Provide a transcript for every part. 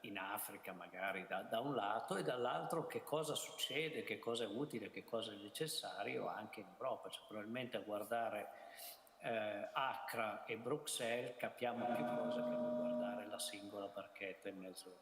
in Africa magari da un lato e dall'altro che cosa succede, che cosa è utile, che cosa è necessario anche in Europa. Cioè, probabilmente a guardare Accra e Bruxelles capiamo più cose che non guardare la singola barchetta in mezzo.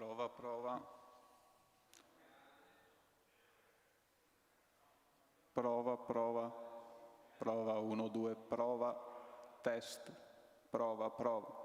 Prova, prova. Prova, prova. Prova, 1, 2, prova. Test. Prova, prova.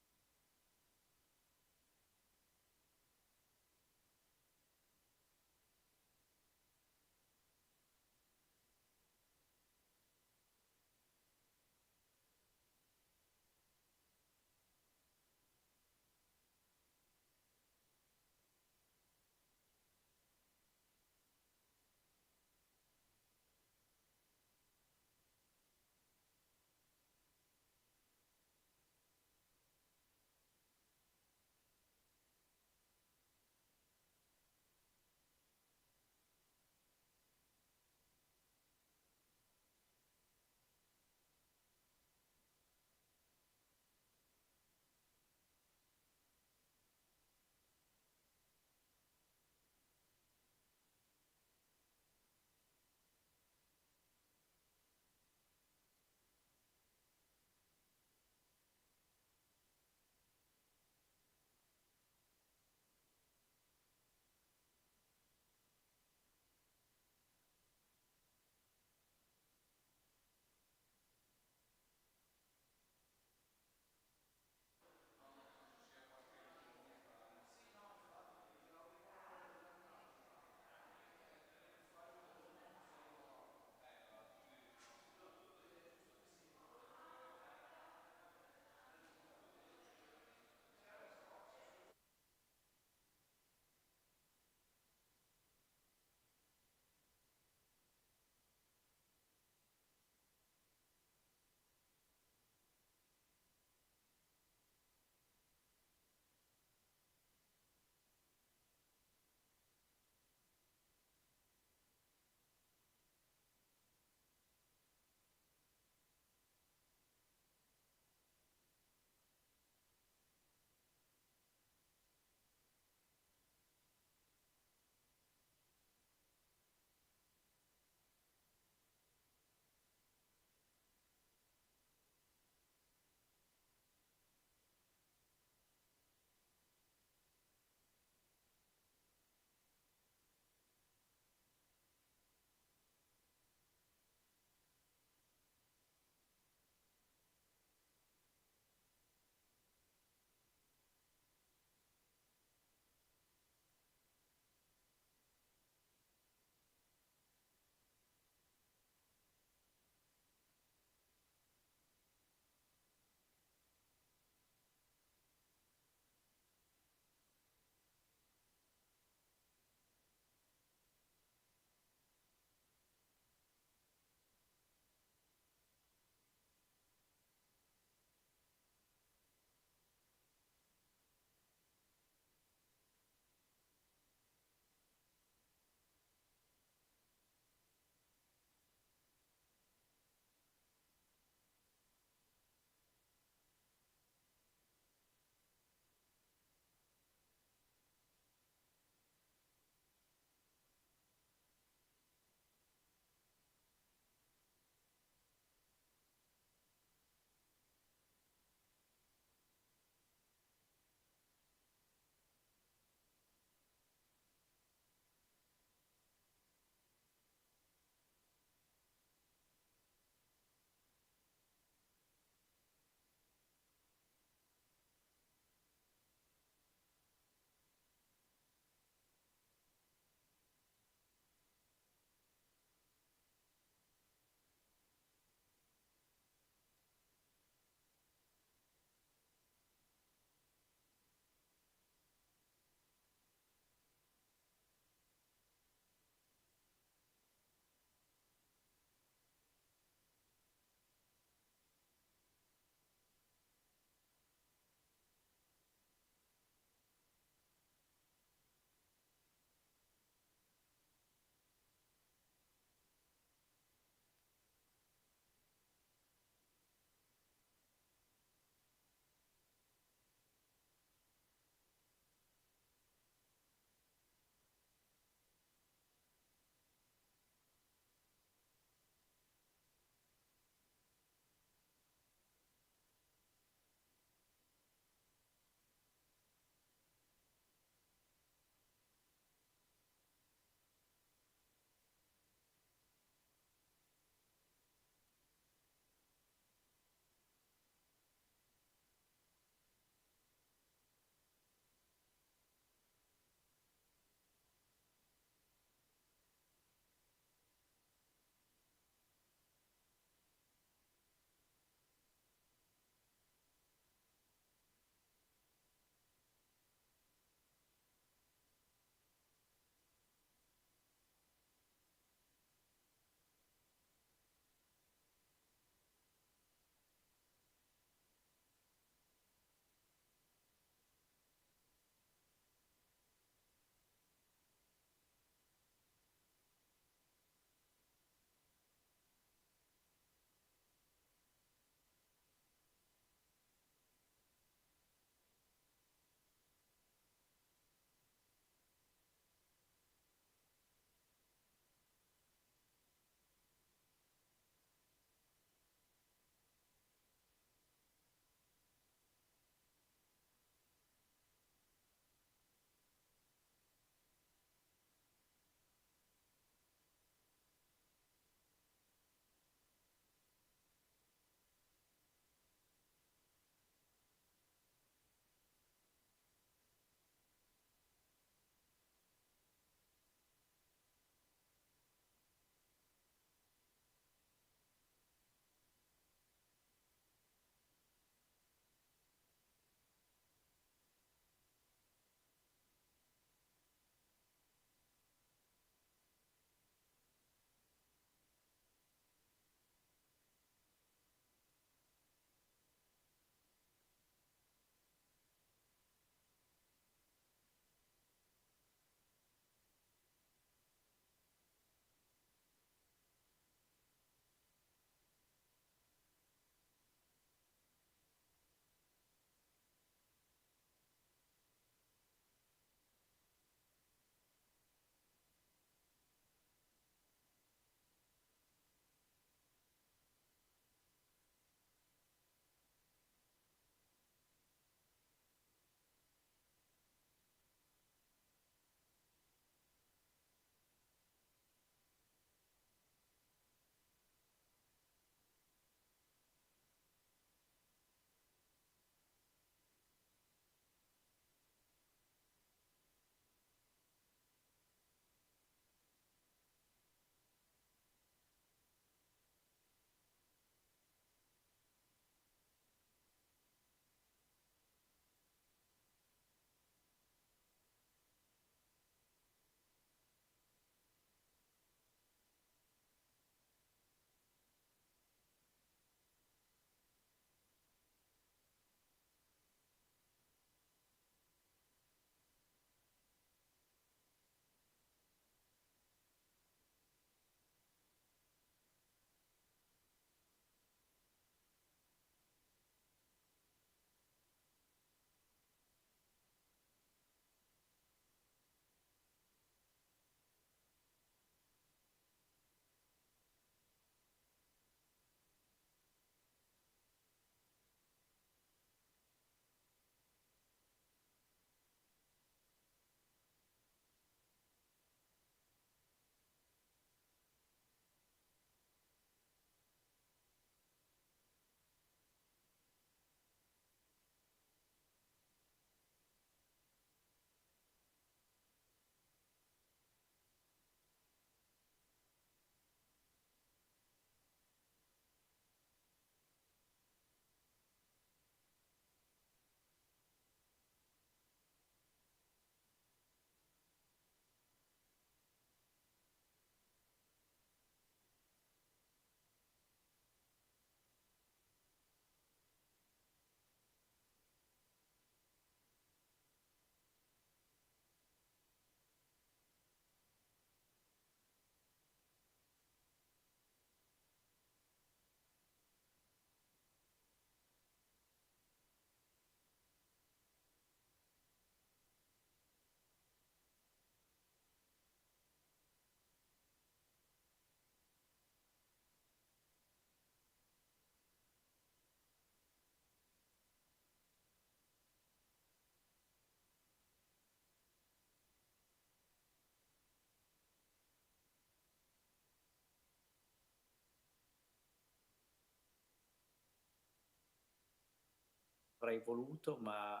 avrei voluto, ma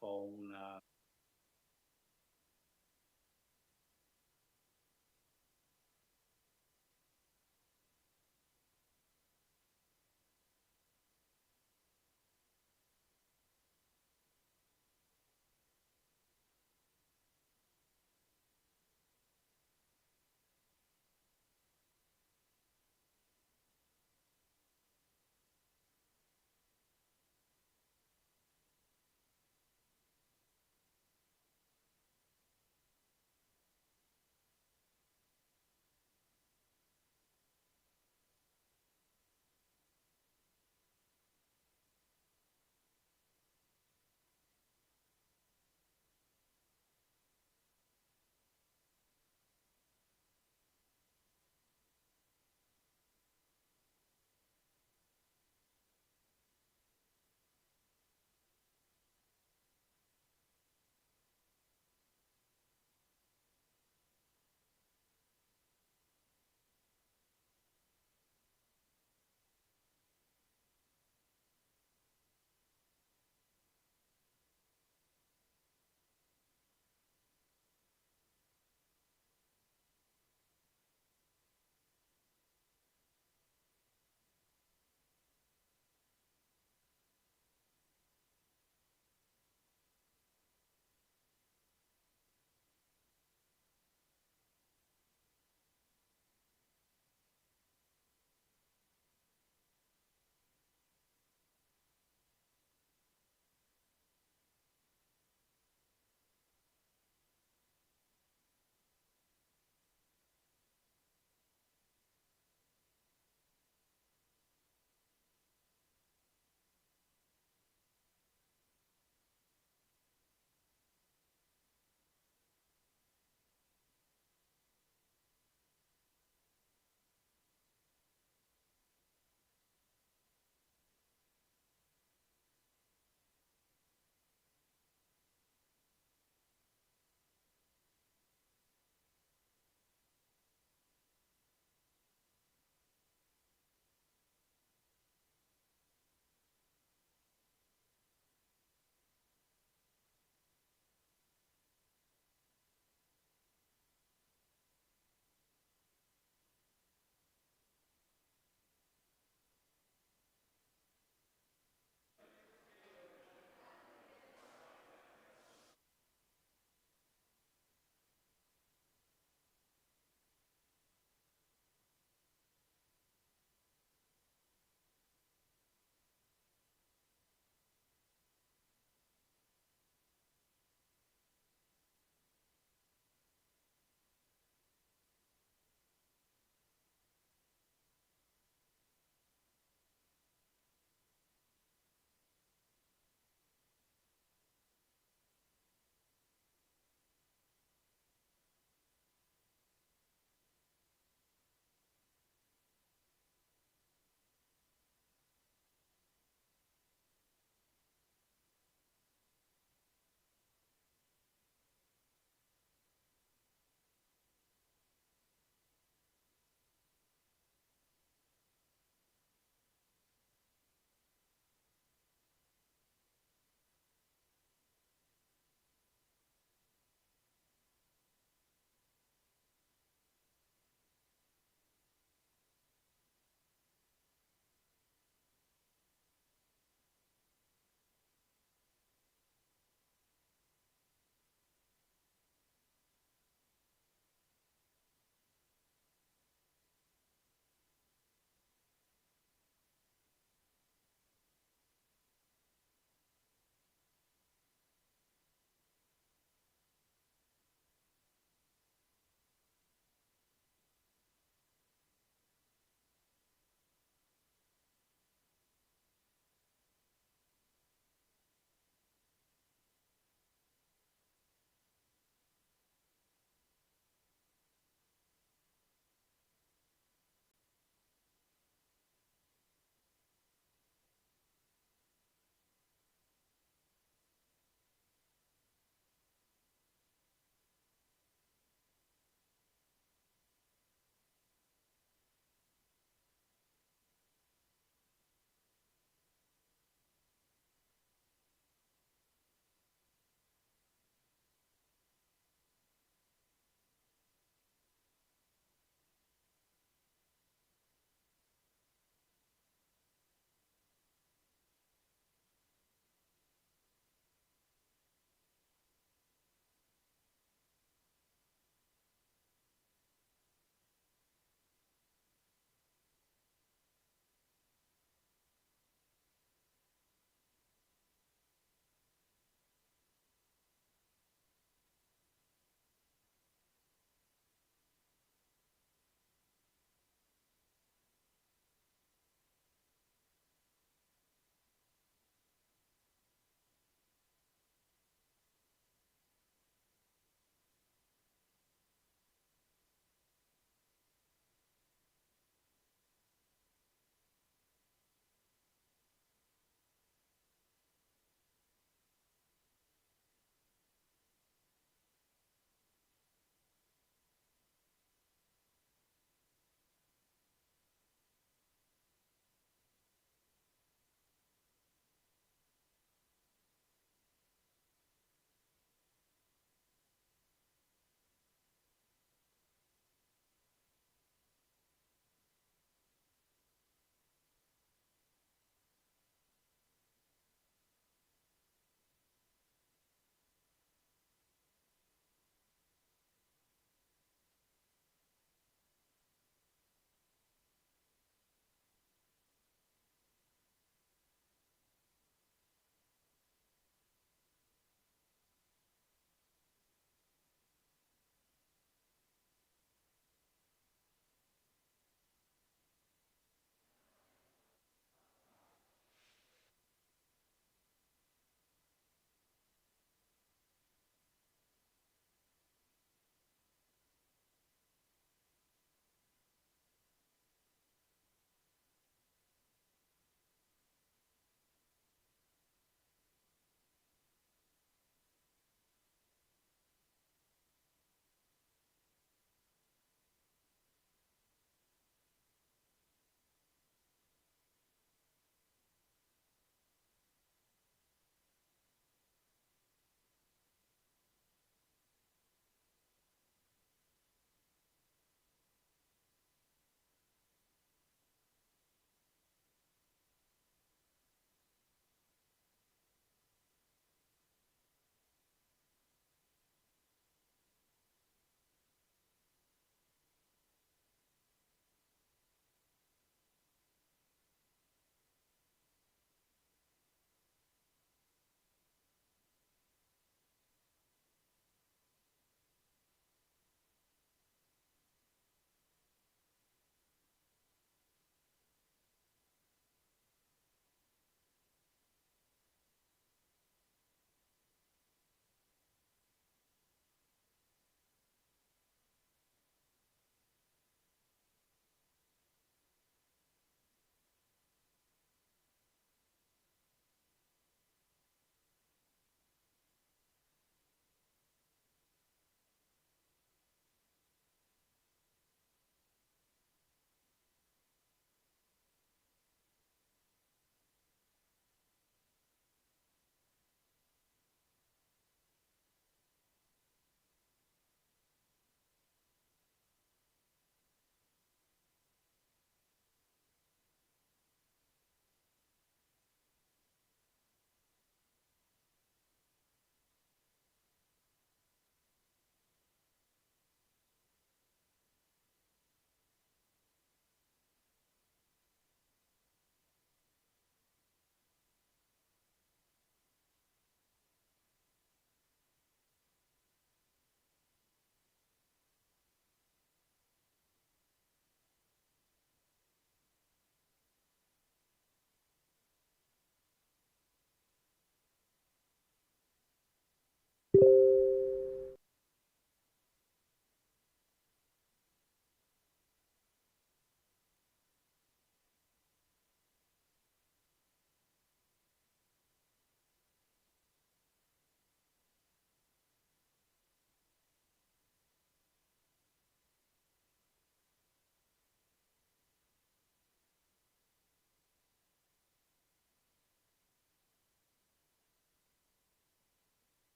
ho una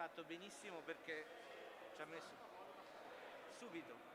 fatto benissimo perché ci ha messo subito.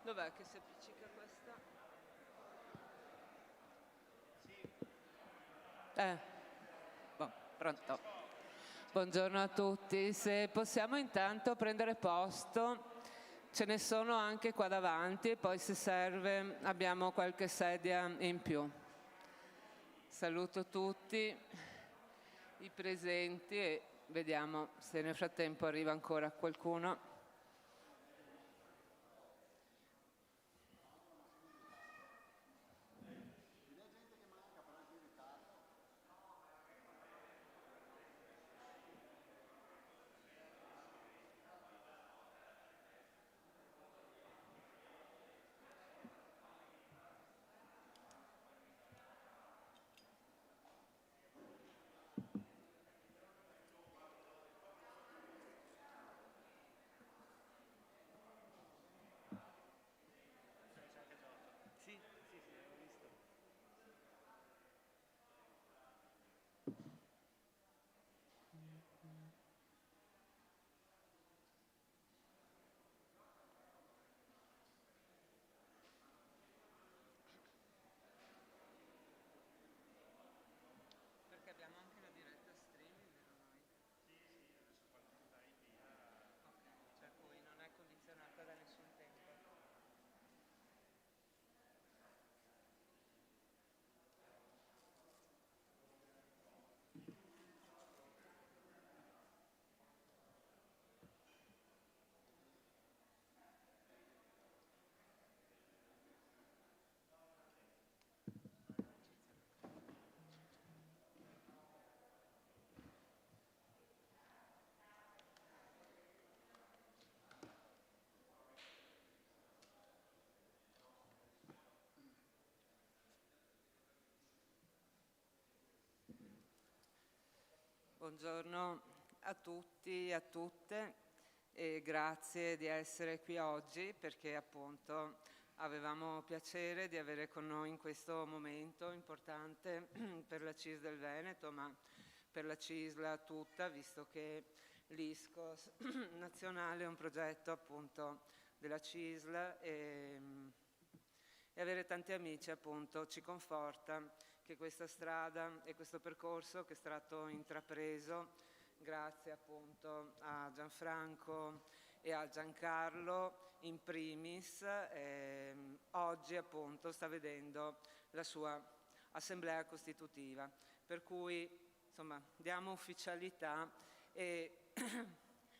Dov'è che si appiccica questa? Pronto. Buongiorno a tutti. Se possiamo intanto prendere posto, ce ne sono anche qua davanti e poi se serve abbiamo qualche sedia in più. Saluto tutti i presenti e vediamo se nel frattempo arriva ancora qualcuno. Buongiorno a tutti e a tutte e grazie di essere qui oggi perché appunto avevamo piacere di avere con noi in questo momento importante per la CISL del Veneto, ma per la CISL tutta, visto che l'ISCOS nazionale è un progetto appunto della CISL e avere tanti amici appunto ci conforta che questa strada e questo percorso che è stato intrapreso grazie appunto a Gianfranco e a Giancarlo in primis, oggi appunto sta vedendo la sua assemblea costitutiva, per cui insomma diamo ufficialità e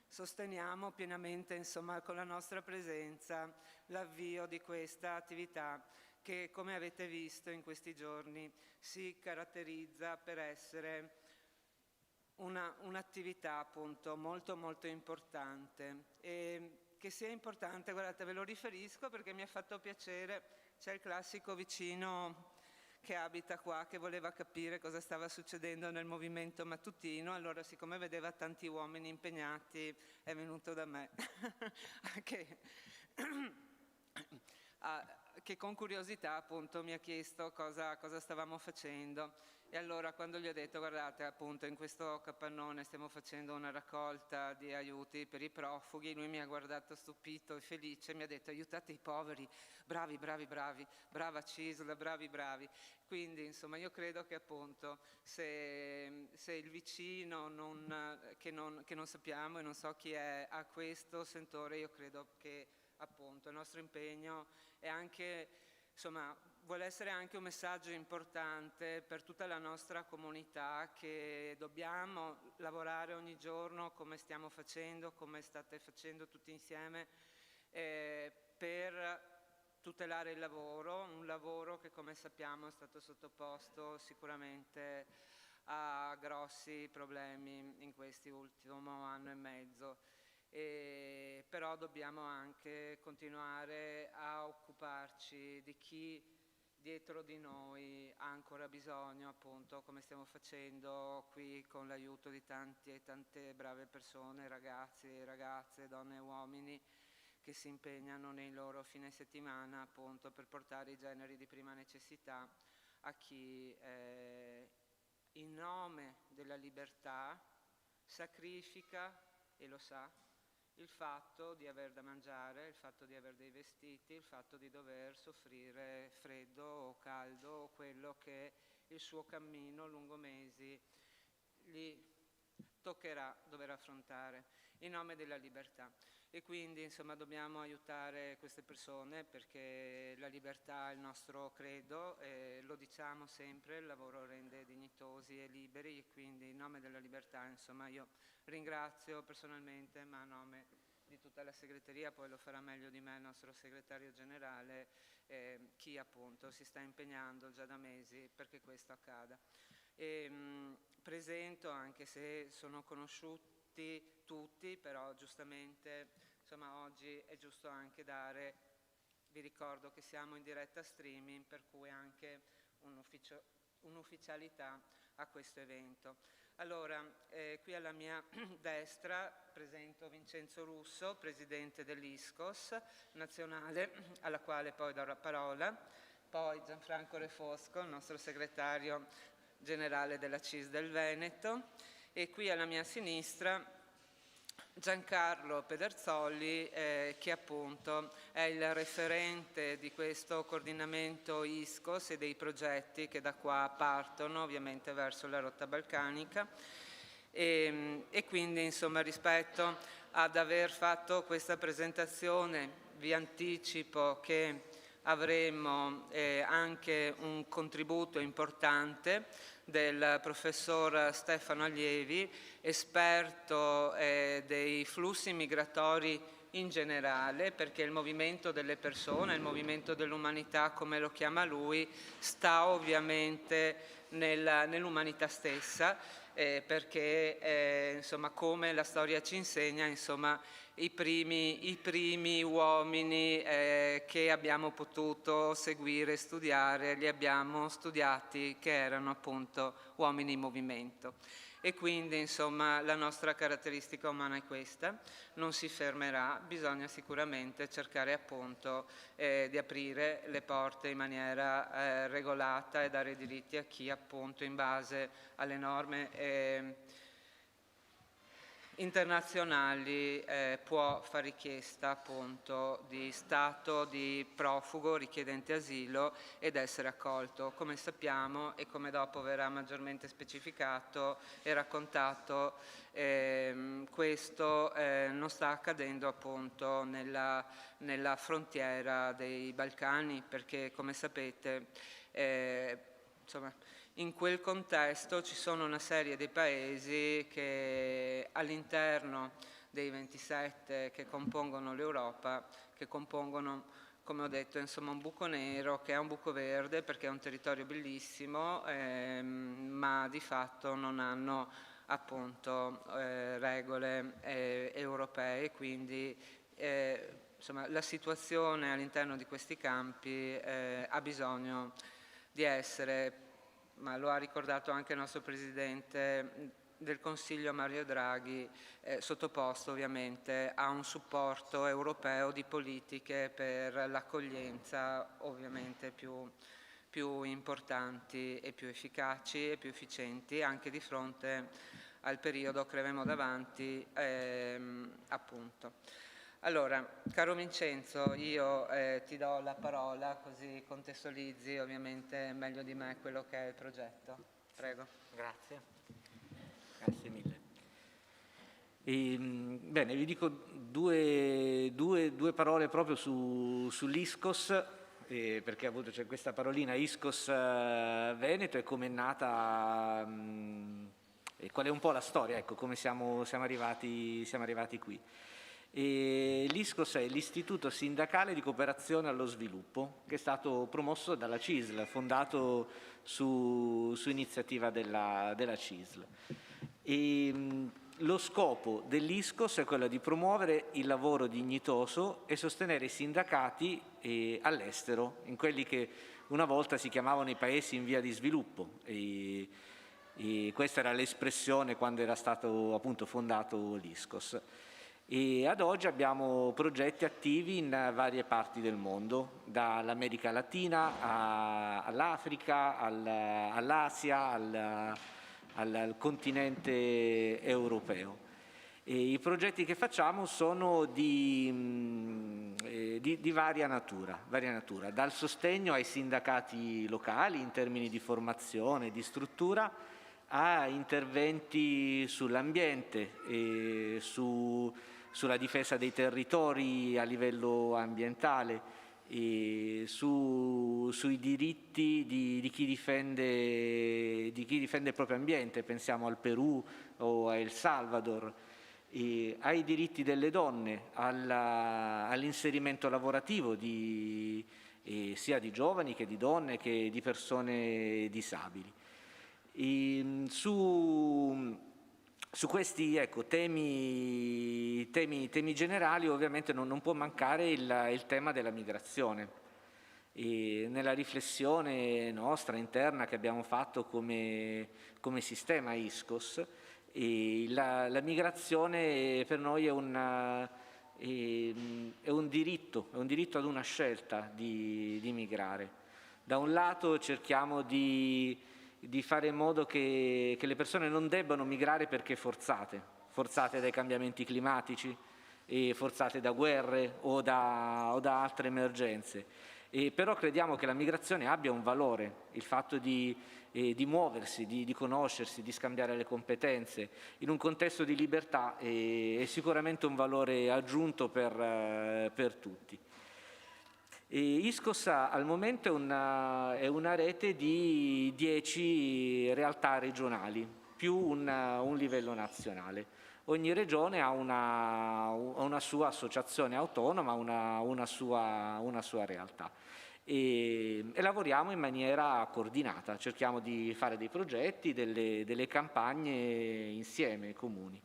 sosteniamo pienamente insomma con la nostra presenza l'avvio di questa attività che, come avete visto in questi giorni, si caratterizza per essere un'attività appunto molto molto importante. E che sia importante, guardate, ve lo riferisco perché mi ha fatto piacere, c'è il classico vicino che abita qua, che voleva capire cosa stava succedendo nel movimento mattutino, allora siccome vedeva tanti uomini impegnati è venuto da me che con curiosità appunto mi ha chiesto cosa stavamo facendo e allora quando gli ho detto guardate appunto in questo capannone stiamo facendo una raccolta di aiuti per i profughi, lui mi ha guardato stupito e felice, mi ha detto aiutate i poveri, bravi, brava CISL, bravi. Quindi insomma io credo che appunto se il vicino che non sappiamo e non so chi è ha questo sentore, io credo che appunto il nostro impegno è anche, insomma, vuole essere anche un messaggio importante per tutta la nostra comunità che dobbiamo lavorare ogni giorno come stiamo facendo, come state facendo tutti insieme per tutelare il lavoro, un lavoro che come sappiamo è stato sottoposto sicuramente a grossi problemi in questi ultimo anno e mezzo. Però dobbiamo anche continuare a occuparci di chi dietro di noi ha ancora bisogno, appunto come stiamo facendo qui con l'aiuto di tanti e tante brave persone, ragazzi e ragazze, donne e uomini che si impegnano nei loro fine settimana appunto per portare i generi di prima necessità a chi in nome della libertà sacrifica, e lo sa, il fatto di aver da mangiare, il fatto di avere dei vestiti, il fatto di dover soffrire freddo o caldo o quello che il suo cammino lungo mesi gli toccherà dover affrontare in nome della libertà. E quindi insomma dobbiamo aiutare queste persone perché la libertà è il nostro credo, lo diciamo sempre, il lavoro rende dignitosi e liberi e quindi in nome della libertà insomma io ringrazio personalmente, ma a nome di tutta la segreteria, poi lo farà meglio di me il nostro segretario generale, chi appunto si sta impegnando già da mesi perché questo accada. Presento, anche se sono conosciuti tutti, però giustamente insomma oggi è giusto anche dare, vi ricordo che siamo in diretta streaming, per cui anche un'ufficialità a questo evento. Allora, qui alla mia destra presento Vincenzo Russo, presidente dell'ISCOS nazionale, alla quale poi do la parola, poi Gianfranco Refosco, il nostro segretario generale della CISL del Veneto, e qui alla mia sinistra Giancarlo Pederzoli, che appunto è il referente di questo coordinamento ISCOS e dei progetti che da qua partono ovviamente verso la rotta balcanica e quindi insomma rispetto ad aver fatto questa presentazione vi anticipo che avremo anche un contributo importante del professor Stefano Allievi, esperto dei flussi migratori in generale, perché il movimento delle persone, il movimento dell'umanità, come lo chiama lui, sta ovviamente nell'umanità stessa, perché insomma, come la storia ci insegna, insomma, i primi uomini che abbiamo potuto seguire e studiare, li abbiamo studiati che erano appunto uomini in movimento. E quindi insomma la nostra caratteristica umana è questa, non si fermerà, bisogna sicuramente cercare appunto di aprire le porte in maniera regolata e dare diritti a chi appunto in base alle norme internazionali può fare richiesta appunto di stato di profugo richiedente asilo ed essere accolto. Come sappiamo e come dopo verrà maggiormente specificato e raccontato, questo non sta accadendo appunto nella frontiera dei Balcani, perché come sapete insomma, in quel contesto ci sono una serie di paesi che all'interno dei 27 che compongono l'Europa, che compongono, come ho detto, insomma, un buco nero che è un buco verde perché è un territorio bellissimo, ma di fatto non hanno appunto regole europee, quindi insomma, la situazione all'interno di questi campi ha bisogno di essere, ma lo ha ricordato anche il nostro Presidente del Consiglio Mario Draghi, sottoposto ovviamente a un supporto europeo di politiche per l'accoglienza ovviamente più importanti e più efficaci e più efficienti anche di fronte al periodo che avremo davanti appunto. Allora, caro Vincenzo, io ti do la parola così contestualizzi ovviamente meglio di me quello che è il progetto. Prego. Grazie. Grazie mille. Bene, vi dico due parole proprio sull'ISCOS, perché appunto c'è questa parolina ISCOS Veneto e come è nata, e qual è un po' la storia, ecco, come siamo arrivati qui. L'ISCOS è l'Istituto Sindacale di Cooperazione allo Sviluppo, che è stato promosso dalla CISL, fondato su iniziativa della CISL. Lo scopo dell'ISCOS è quello di promuovere il lavoro dignitoso e sostenere i sindacati all'estero, in quelli che una volta si chiamavano i paesi in via di sviluppo. E questa era l'espressione quando era stato appunto fondato l'ISCOS. E ad oggi abbiamo progetti attivi in varie parti del mondo, dall'America Latina all'Africa, all'Asia, al continente europeo. E i progetti che facciamo sono di varia natura, dal sostegno ai sindacati locali in termini di formazione, di struttura, a interventi sull'ambiente e sulla difesa dei territori a livello ambientale, e sui diritti di chi difende il proprio ambiente, pensiamo al Perù o a El Salvador, ai diritti delle donne, all'inserimento lavorativo sia di giovani che di donne che di persone disabili. Su questi temi generali ovviamente non può mancare il tema della migrazione. Nella riflessione nostra interna che abbiamo fatto come sistema ISCOS, la migrazione per noi è un diritto ad una scelta di migrare. Da un lato cerchiamo di fare in modo che le persone non debbano migrare perché forzate dai cambiamenti climatici, e forzate da guerre o da altre emergenze. Però crediamo che la migrazione abbia un valore, il fatto di muoversi, di conoscersi, di scambiare le competenze in un contesto di libertà è sicuramente un valore aggiunto per tutti. ISCOS al momento è una rete di 10 realtà regionali più un livello nazionale. Ogni regione ha una sua associazione autonoma, una sua realtà e lavoriamo in maniera coordinata, cerchiamo di fare dei progetti, delle campagne insieme, comuni.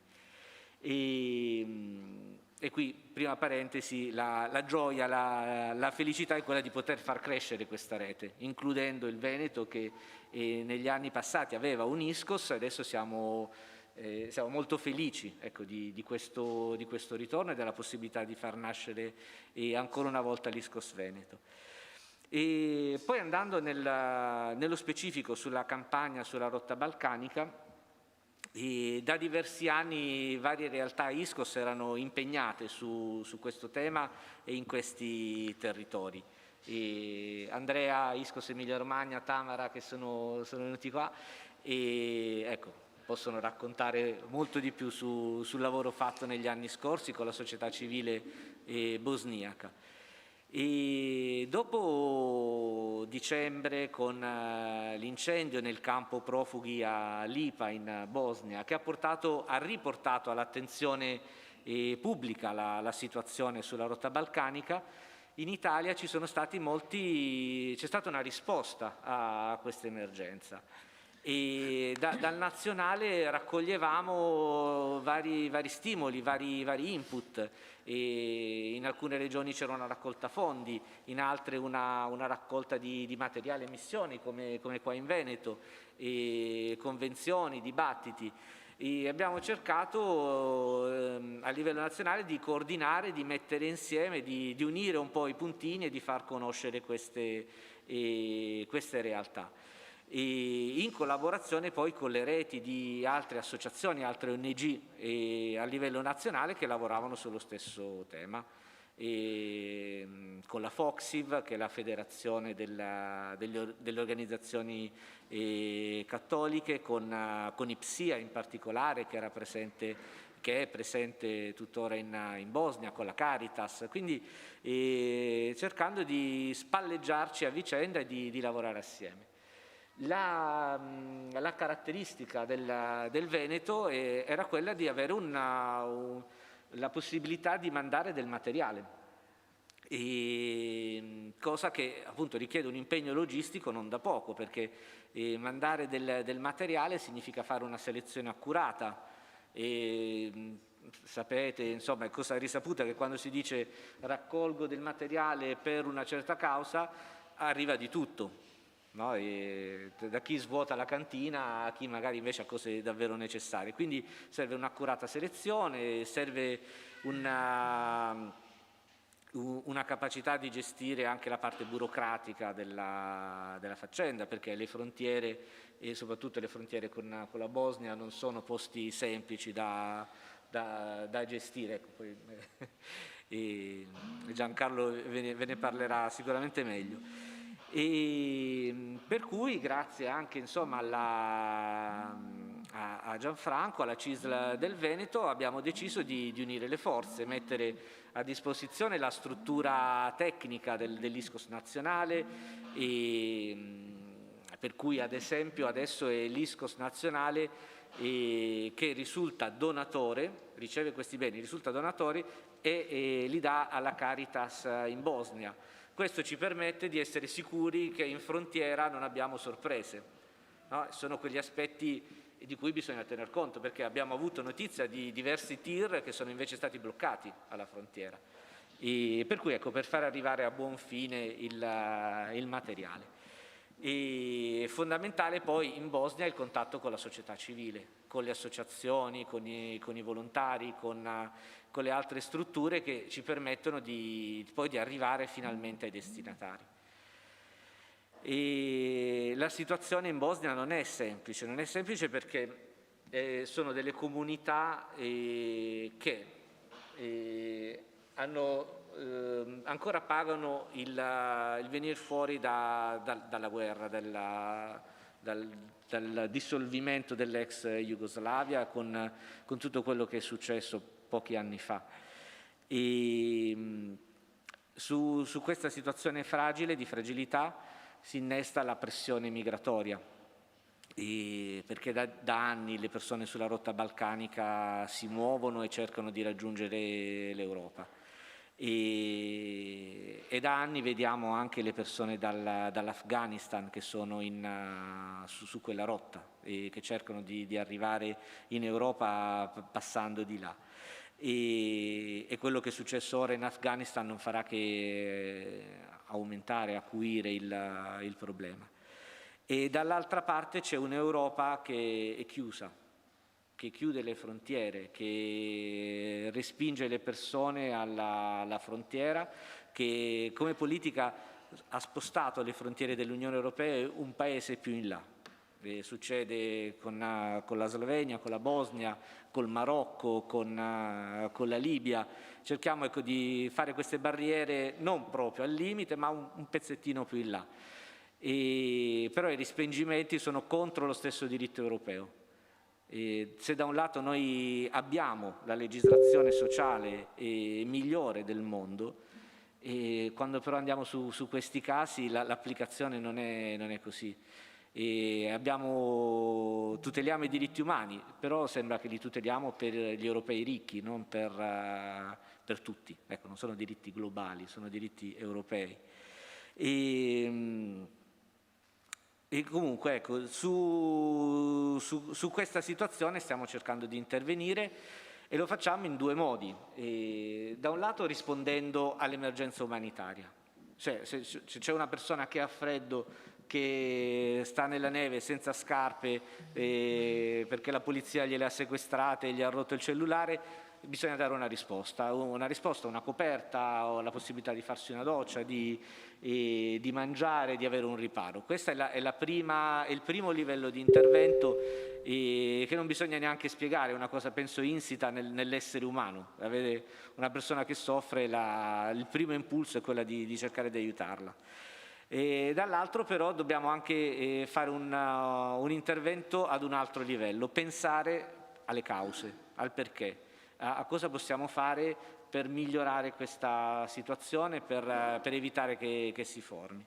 E qui, prima parentesi, la gioia, la felicità è quella di poter far crescere questa rete, includendo il Veneto che negli anni passati aveva un ISCOS, adesso siamo molto felici, ecco, di questo ritorno e della possibilità di far nascere ancora una volta l'ISCOS Veneto. E poi andando nello specifico sulla campagna sulla rotta balcanica, da diversi anni varie realtà ISCOS erano impegnate su questo tema e in questi territori. Andrea, ISCOS Emilia Romagna, Tamara che sono venuti qua e ecco, possono raccontare molto di più sul lavoro fatto negli anni scorsi con la società civile bosniaca. E dopo dicembre, con l'incendio nel campo profughi a Lipa in Bosnia, che ha riportato all'attenzione pubblica la situazione sulla rotta balcanica, in Italia c'è stata una risposta a questa emergenza. E dal nazionale raccoglievamo vari stimoli, vari input. E in alcune regioni c'era una raccolta fondi, in altre una raccolta di materiale e missioni come qua in Veneto, e convenzioni, dibattiti. E abbiamo cercato a livello nazionale di coordinare, di mettere insieme, di unire un po' i puntini e di far conoscere queste realtà. E in collaborazione poi con le reti di altre associazioni, altre ONG a livello nazionale che lavoravano sullo stesso tema, con la FOXIV, che è la federazione delle organizzazioni cattoliche, con IPSIA in particolare che è presente tuttora in Bosnia, con la Caritas, quindi cercando di spalleggiarci a vicenda e di lavorare assieme. La caratteristica del Veneto era quella di avere la possibilità di mandare del materiale, cosa che appunto richiede un impegno logistico non da poco, perché mandare del materiale significa fare una selezione accurata. Sapete, insomma, è cosa risaputa che quando si dice raccolgo del materiale per una certa causa arriva di tutto. No? Da chi svuota la cantina a chi magari invece ha cose davvero necessarie, quindi serve un'accurata selezione, serve una capacità di gestire anche la parte burocratica della faccenda, perché le frontiere e soprattutto le frontiere con la Bosnia non sono posti semplici da gestire. Ecco, poi, Giancarlo ve ne parlerà sicuramente meglio. E per cui grazie anche insomma a Gianfranco, alla CISL del Veneto, abbiamo deciso di unire le forze, mettere a disposizione la struttura tecnica dell'ISCOS nazionale, per cui ad esempio adesso è l'ISCOS nazionale che risulta donatore, riceve questi beni, risulta donatore e li dà alla Caritas in Bosnia. Questo ci permette di essere sicuri che in frontiera non abbiamo sorprese. No? Sono quegli aspetti di cui bisogna tener conto, perché abbiamo avuto notizia di diversi tir che sono invece stati bloccati alla frontiera. E per cui ecco, per far arrivare a buon fine il materiale. E fondamentale poi in Bosnia il contatto con la società civile, con le associazioni, con i volontari, con le altre strutture che ci permettono poi di arrivare finalmente ai destinatari. E la situazione in Bosnia non è semplice perché sono delle comunità che ancora pagano il venire fuori dalla guerra, dal dissolvimento dell'ex Jugoslavia, con tutto quello che è successo pochi anni fa. E su questa situazione di fragilità si innesta la pressione migratoria, perché da anni le persone sulla rotta balcanica si muovono e cercano di raggiungere l'Europa. E da anni vediamo anche le persone dall'Afghanistan che sono su quella rotta e che cercano di arrivare in Europa passando di là. e quello che è successo ora in Afghanistan non farà che aumentare, acuire il problema. E dall'altra parte c'è un'Europa che è chiusa, che chiude le frontiere, che respinge le persone alla frontiera, che come politica ha spostato le frontiere dell'Unione Europea un paese più in là. Succede con la Slovenia, con la Bosnia, col Marocco, con la Libia. Cerchiamo, ecco, di fare queste barriere non proprio al limite, ma un pezzettino più in là. Però i respingimenti sono contro lo stesso diritto europeo. Se da un lato noi abbiamo la legislazione sociale migliore del mondo, quando però andiamo su questi casi l'applicazione non è così. Tuteliamo i diritti umani, però sembra che li tuteliamo per gli europei ricchi, non per tutti. Ecco, non sono diritti globali, sono diritti europei. E comunque, ecco, su questa situazione stiamo cercando di intervenire e lo facciamo in due modi. Da un lato rispondendo all'emergenza umanitaria. Cioè, se c'è una persona che ha freddo, che sta nella neve senza scarpe perché la polizia gliele ha sequestrate e gli ha rotto il cellulare, bisogna dare una risposta, una coperta, o la possibilità di farsi una doccia, di mangiare, di avere un riparo. Questo è il primo livello di intervento che non bisogna neanche spiegare, è una cosa penso insita nell'essere umano. Avere una persona che soffre, il primo impulso è quello di cercare di aiutarla. E dall'altro però dobbiamo anche fare un intervento ad un altro livello, pensare alle cause, al perché, a cosa possiamo fare per migliorare questa situazione, per evitare che si formi.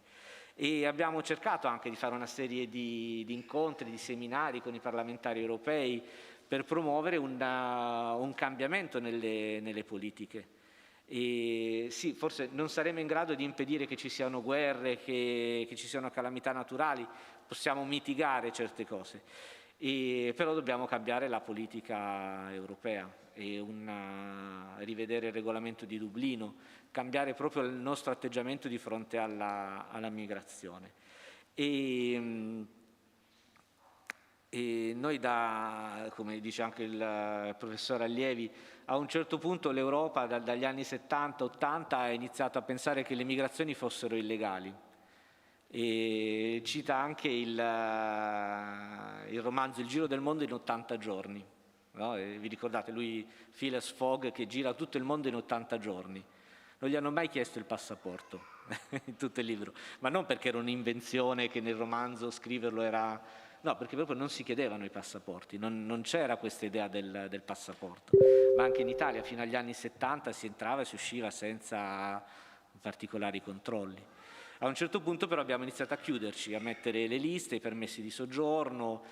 E abbiamo cercato anche di fare una serie di incontri, di seminari con i parlamentari europei per promuovere un cambiamento nelle politiche. E sì, forse non saremo in grado di impedire che ci siano guerre, che ci siano calamità naturali, possiamo mitigare certe cose, però dobbiamo cambiare la politica europea e rivedere il regolamento di Dublino, cambiare proprio il nostro atteggiamento di fronte alla migrazione. E noi, come dice anche il professor Allievi, a un certo punto l'Europa dagli anni 70-80 ha iniziato a pensare che le migrazioni fossero illegali. E cita anche il romanzo Il giro del mondo in 80 giorni. No? Vi ricordate, Phileas Fogg, che gira tutto il mondo in 80 giorni. Non gli hanno mai chiesto il passaporto in tutto il libro, ma non perché era un'invenzione che nel romanzo scriverlo era... No, perché proprio non si chiedevano i passaporti, non c'era questa idea del passaporto. Ma anche in Italia fino agli anni 70 si entrava e si usciva senza particolari controlli. A un certo punto però abbiamo iniziato a chiuderci, a mettere le liste, i permessi di soggiorno,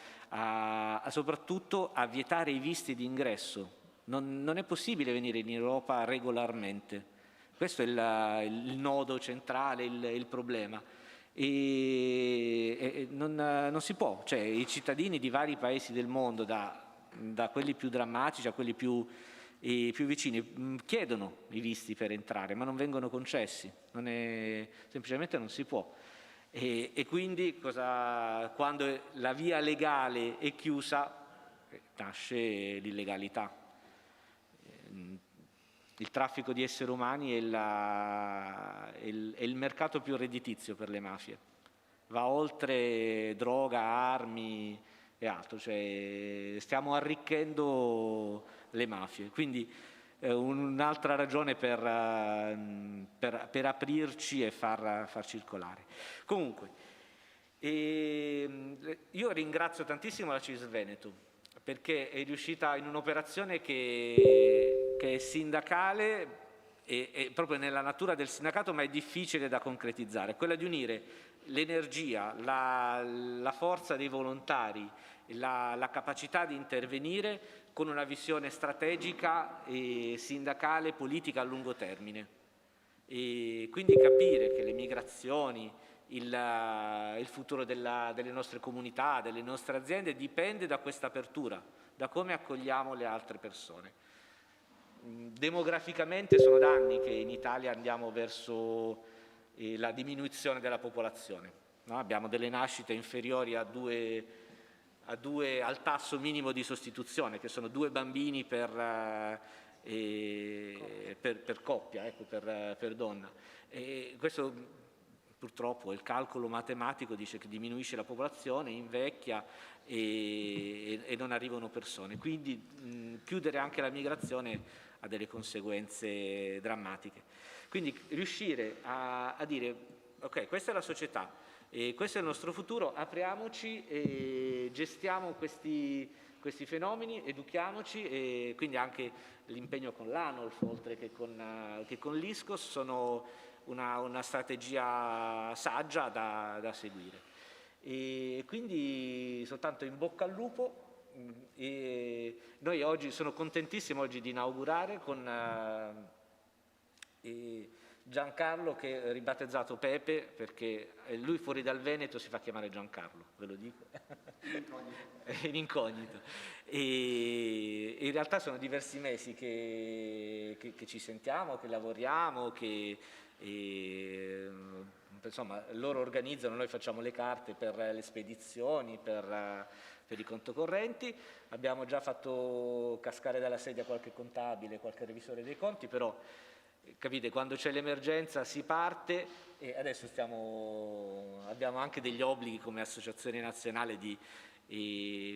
soprattutto a vietare i visti di ingresso. Non è possibile venire in Europa regolarmente. Questo è il nodo centrale, il problema. E non si può, cioè i cittadini di vari paesi del mondo, da quelli più drammatici a quelli più vicini, chiedono i visti per entrare, ma non vengono concessi, semplicemente non si può. E quindi quando la via legale è chiusa, nasce l'illegalità. Il traffico di esseri umani è il mercato più redditizio per le mafie. Va oltre droga, armi e altro, cioè stiamo arricchendo le mafie. Quindi un'altra ragione per aprirci e far circolare. Comunque, io ringrazio tantissimo la CISL Veneto, perché è riuscita in un'operazione che è sindacale, è proprio nella natura del sindacato, ma è difficile da concretizzare, quella di unire l'energia, la forza dei volontari, la capacità di intervenire con una visione strategica e sindacale, politica a lungo termine. E quindi capire che le migrazioni, il futuro delle nostre comunità, delle nostre aziende dipende da questa apertura, da come accogliamo le altre persone. Demograficamente sono da anni che in Italia andiamo verso la diminuzione della popolazione, no? Abbiamo delle nascite inferiori a due al tasso minimo di sostituzione, che sono 2 bambini per coppia, ecco, per donna. E questo purtroppo il calcolo matematico dice che diminuisce la popolazione, invecchia e non arrivano persone. Quindi chiudere anche la migrazione ha delle conseguenze drammatiche. Quindi riuscire a dire ok, questa è la società, questo è il nostro futuro, apriamoci e gestiamo questi fenomeni, educhiamoci, e quindi anche l'impegno con l'ANOLF oltre che con l'ISCOS sono una strategia saggia da seguire. E quindi soltanto in bocca al lupo. E noi oggi sono contentissimo di inaugurare con Giancarlo, che è ribattezzato Pepe, perché lui fuori dal Veneto si fa chiamare Giancarlo, ve lo dico, in incognito. E in realtà sono diversi mesi che ci sentiamo, che lavoriamo, insomma loro organizzano, noi facciamo le carte per le spedizioni, per i contocorrenti. Abbiamo già fatto cascare dalla sedia qualche contabile, qualche revisore dei conti, però capite, quando c'è l'emergenza si parte, e adesso abbiamo anche degli obblighi come associazione nazionale di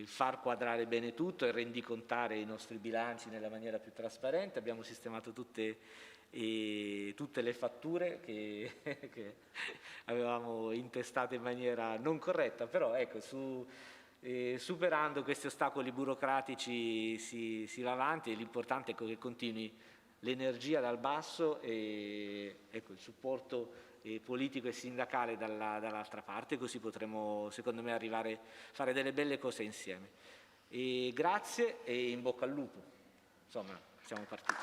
far quadrare bene tutto e rendicontare i nostri bilanci nella maniera più trasparente. Abbiamo sistemato tutte le fatture che avevamo intestato in maniera non corretta, però ecco, superando questi ostacoli burocratici si va avanti, e l'importante è che continui l'energia dal basso e ecco, il supporto politico e sindacale dall'altra parte, così potremo secondo me fare delle belle cose insieme. E grazie e in bocca al lupo, insomma siamo partiti.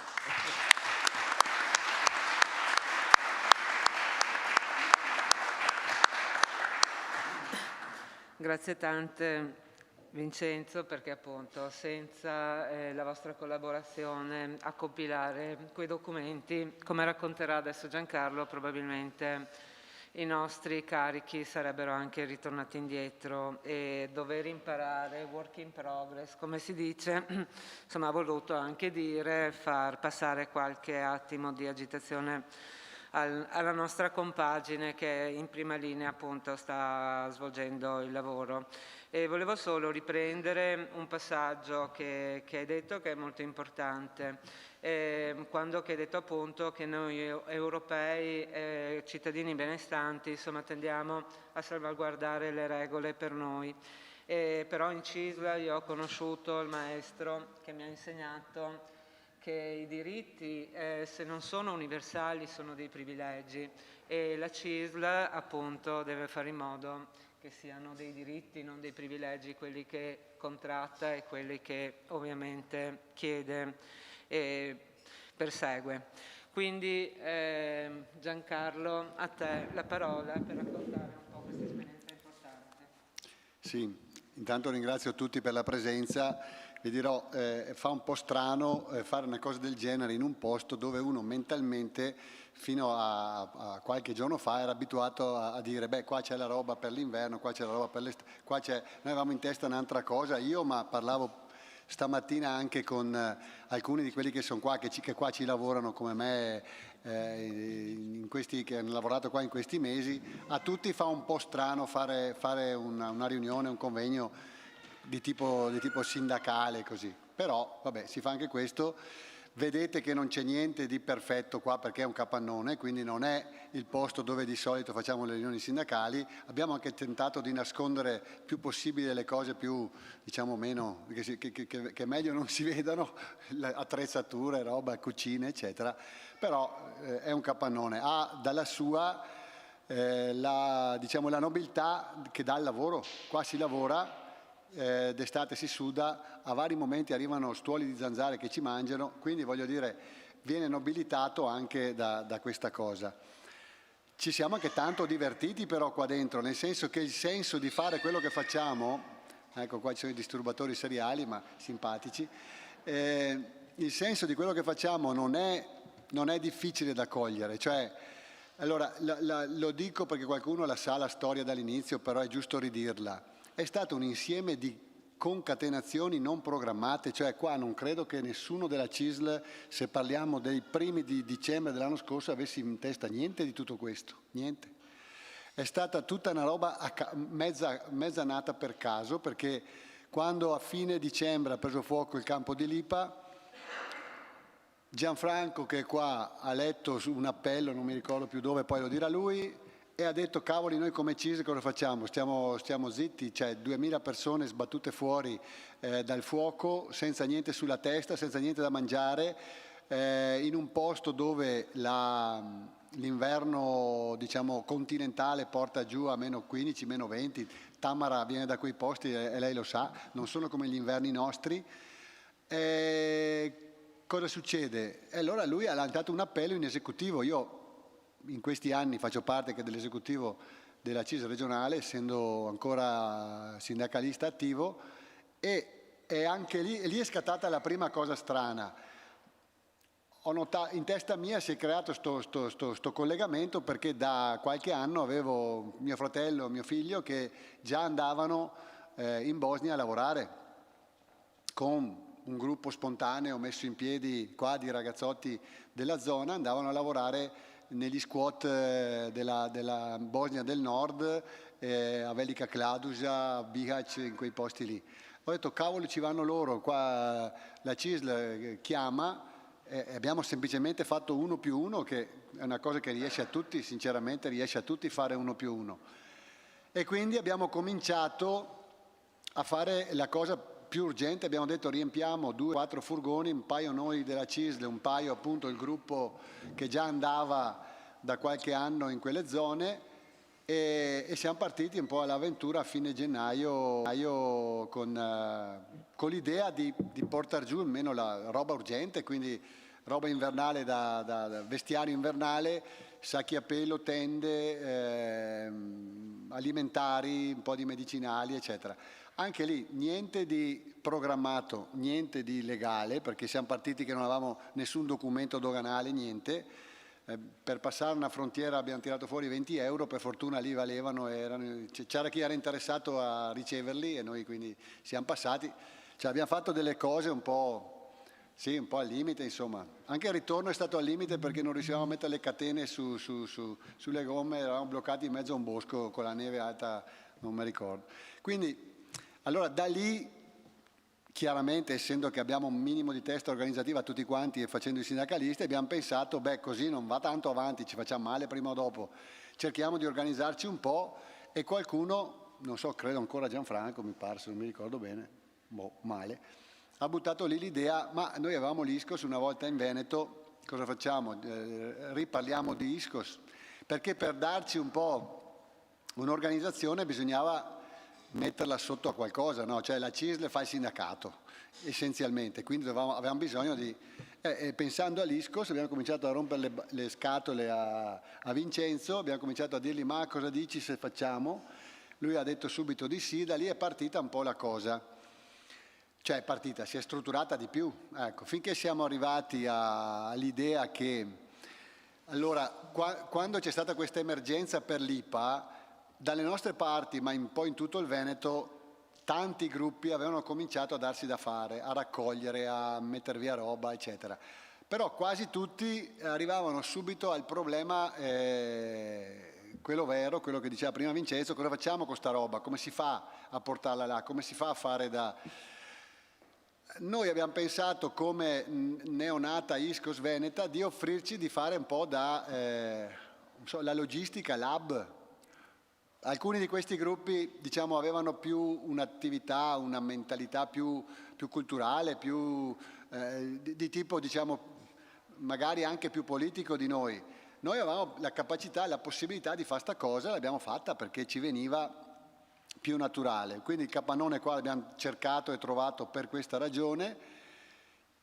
Grazie tante Vincenzo, perché appunto senza la vostra collaborazione a compilare quei documenti, come racconterà adesso Giancarlo, probabilmente i nostri carichi sarebbero anche ritornati indietro, e dover imparare, work in progress come si dice, insomma ha voluto anche dire far passare qualche attimo di agitazione alla nostra compagine che in prima linea appunto sta svolgendo il lavoro. E volevo solo riprendere un passaggio che hai detto, che è molto importante, quando hai detto appunto che noi europei, cittadini benestanti, insomma tendiamo a salvaguardare le regole per noi. Però in CISL io ho conosciuto il maestro che mi ha insegnato che i diritti, se non sono universali, sono dei privilegi, e la CISL appunto deve fare in modo che siano dei diritti, non dei privilegi, quelli che contratta e quelli che ovviamente chiede e persegue. Quindi Giancarlo, a te la parola per raccontare un po' questa esperienza importante. Sì, intanto ringrazio tutti per la presenza. Vi dirò, fa un po' strano fare una cosa del genere in un posto dove uno mentalmente fino a qualche giorno fa era abituato a dire beh, qua c'è la roba per l'inverno, qua c'è la roba per l'estate, noi avevamo in testa un'altra cosa. Ma parlavo stamattina anche con alcuni di quelli che sono qua, che qua ci lavorano come me, che hanno lavorato qua in questi mesi. A tutti fa un po' strano fare una riunione, un convegno di tipo sindacale, così. Però vabbè, si fa anche questo. Vedete che non c'è niente di perfetto qua, perché è un capannone, quindi non è il posto dove di solito facciamo le riunioni sindacali. Abbiamo anche tentato di nascondere più possibile le cose più, diciamo, meno, che meglio non si vedano, attrezzature, roba, cucine, eccetera. Però è un capannone. Ha dalla sua la nobiltà che dà il lavoro. Qua si lavora, d'estate si suda, a vari momenti arrivano stuoli di zanzare che ci mangiano, quindi voglio dire viene nobilitato anche da questa cosa. Ci siamo anche tanto divertiti però qua dentro, nel senso che il senso di fare quello che facciamo, ecco qua ci sono i disturbatori seriali ma simpatici, il senso di quello che facciamo non è difficile da cogliere, cioè, allora lo dico perché qualcuno la sa la storia dall'inizio, però è giusto ridirla. È stato un insieme di concatenazioni non programmate, cioè qua non credo che nessuno della CISL, se parliamo dei primi di dicembre dell'anno scorso, avessi in testa niente di tutto questo, niente. È stata tutta una roba mezza nata per caso, perché quando a fine dicembre ha preso fuoco il campo di Lipa, Gianfranco, che è qua, ha letto su un appello, non mi ricordo più dove, poi lo dirà lui, e ha detto: cavoli, noi come CISL cosa facciamo? Stiamo zitti, cioè 2000 persone sbattute fuori dal fuoco, senza niente sulla testa, senza niente da mangiare, in un posto dove l'inverno, diciamo, continentale porta giù a meno 15, meno 20. Tamara viene da quei posti e lei lo sa, non sono come gli inverni nostri. Cosa succede? E allora lui ha lanciato un appello in esecutivo. Io in questi anni faccio parte anche dell'esecutivo della CISL regionale, essendo ancora sindacalista attivo, e anche lì è scattata la prima cosa strana. Ho notato, in testa mia si è creato sto collegamento, perché da qualche anno avevo mio fratello, mio figlio, che già andavano in Bosnia a lavorare con un gruppo spontaneo messo in piedi qua di ragazzotti della zona, andavano a lavorare negli squat della Bosnia del Nord, a Velika Kladuša, Bihać, in quei posti lì. Ho detto: cavolo, ci vanno loro, qua la CISL chiama, e abbiamo semplicemente fatto 1+1, che è una cosa che riesce a tutti, sinceramente riesce a tutti fare 1+1. E quindi abbiamo cominciato a fare la cosa più urgente. Abbiamo detto: riempiamo 2-4 furgoni, un paio noi della CISL, un paio appunto il gruppo che già andava da qualche anno in quelle zone, e siamo partiti un po' all'avventura a fine gennaio con l'idea di portare giù almeno la roba urgente, quindi roba invernale, da vestiario invernale, sacchi a pelo, tende, alimentari, un po' di medicinali, eccetera. Anche lì niente di programmato, niente di legale, perché siamo partiti che non avevamo nessun documento doganale, niente. Per passare una frontiera abbiamo tirato fuori 20 euro, per fortuna lì valevano, c'era chi era interessato a riceverli, e noi quindi siamo passati. Cioè, abbiamo fatto delle cose un po' al limite, insomma. Anche il ritorno è stato al limite, perché non riuscivamo a mettere le catene sulle gomme, eravamo bloccati in mezzo a un bosco con la neve alta, non mi ricordo. Quindi, allora, da lì, chiaramente, essendo che abbiamo un minimo di testa organizzativa tutti quanti e facendo i sindacalisti, abbiamo pensato: beh, così non va tanto avanti, ci facciamo male prima o dopo, cerchiamo di organizzarci un po'. E qualcuno, non so, credo ancora Gianfranco, mi pare, se non mi ricordo bene, male, ha buttato lì l'idea: ma noi avevamo l'Ischos una volta in Veneto, cosa facciamo? Riparliamo di Ischos, perché per darci un po' un'organizzazione bisognava metterla sotto a qualcosa, no? Cioè la CISL fa il sindacato essenzialmente, quindi avevamo bisogno di... pensando all'Ischos abbiamo cominciato a rompere le scatole a Vincenzo, abbiamo cominciato a dirgli: ma cosa dici se facciamo? Lui ha detto subito di sì, da lì è partita un po' la cosa, cioè si è strutturata di più, ecco, finché siamo arrivati all'idea che, allora, quando c'è stata questa emergenza per l'IPA, dalle nostre parti, ma un po' in tutto il Veneto, tanti gruppi avevano cominciato a darsi da fare, a raccogliere, a mettere via roba, eccetera. Però quasi tutti arrivavano subito al problema, quello vero, quello che diceva prima Vincenzo: cosa facciamo con sta roba? Come si fa a portarla là? Come si fa a fare da... Noi abbiamo pensato, come neonata Ischos Veneta, di offrirci di fare un po' da la logistica, l'hub. Alcuni di questi gruppi, diciamo, avevano più un'attività, una mentalità più culturale, più di tipo, diciamo, magari anche più politico di noi. Noi avevamo la capacità, la possibilità di fare sta cosa, l'abbiamo fatta perché ci veniva più naturale. Quindi il capannone qua l'abbiamo cercato e trovato per questa ragione.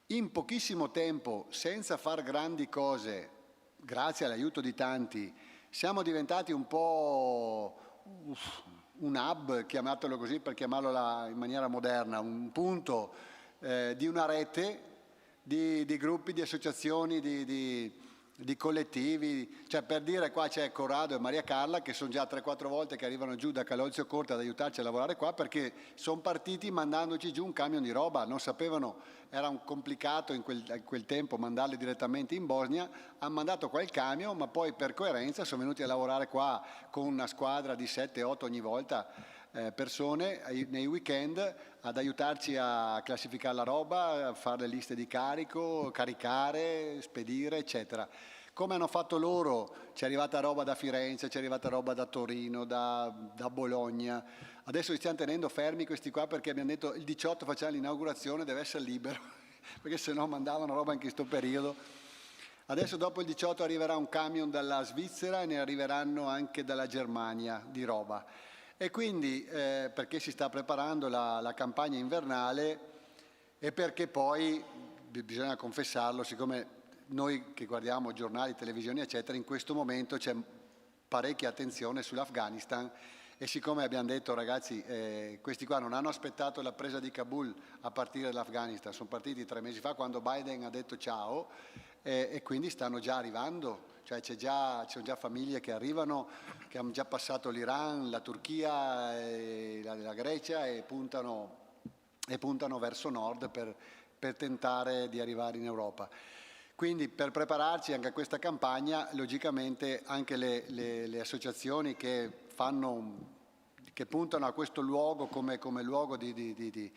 In pochissimo tempo, senza far grandi cose, grazie all'aiuto di tanti, siamo diventati un po' un hub, chiamatelo così per chiamarlo in maniera moderna, un punto di una rete di gruppi, di associazioni, di collettivi. Cioè, per dire, qua c'è Corrado e Maria Carla che sono già 3-4 volte che arrivano giù da Calolzio Corte ad aiutarci a lavorare qua, perché sono partiti mandandoci giù un camion di roba, non sapevano, era un complicato in quel tempo mandarli direttamente in Bosnia, hanno mandato qua il camion, ma poi per coerenza sono venuti a lavorare qua con una squadra di 7-8 ogni volta persone nei weekend ad aiutarci a classificare la roba, a fare le liste di carico, caricare, spedire, eccetera. Come hanno fatto loro, ci è arrivata roba da Firenze, ci è arrivata roba da Torino, da Bologna. Adesso li stiamo tenendo fermi questi qua perché abbiamo detto il 18 facciamo l'inaugurazione, deve essere libero, perché se no mandavano roba in questo periodo. Adesso dopo il 18 arriverà un camion dalla Svizzera e ne arriveranno anche dalla Germania di roba. E quindi perché si sta preparando la campagna invernale e perché poi, bisogna confessarlo, siccome noi che guardiamo giornali, televisioni eccetera, in questo momento c'è parecchia attenzione sull'Afghanistan e siccome abbiamo detto ragazzi questi qua non hanno aspettato la presa di Kabul a partire dall'Afghanistan, sono partiti 3 mesi fa quando Biden ha detto ciao e quindi stanno già arrivando. Cioè ci sono già famiglie che arrivano, che hanno già passato l'Iran, la Turchia, e la Grecia e puntano verso nord per tentare di arrivare in Europa. Quindi per prepararci anche a questa campagna, logicamente anche le associazioni che puntano a questo luogo come luogo di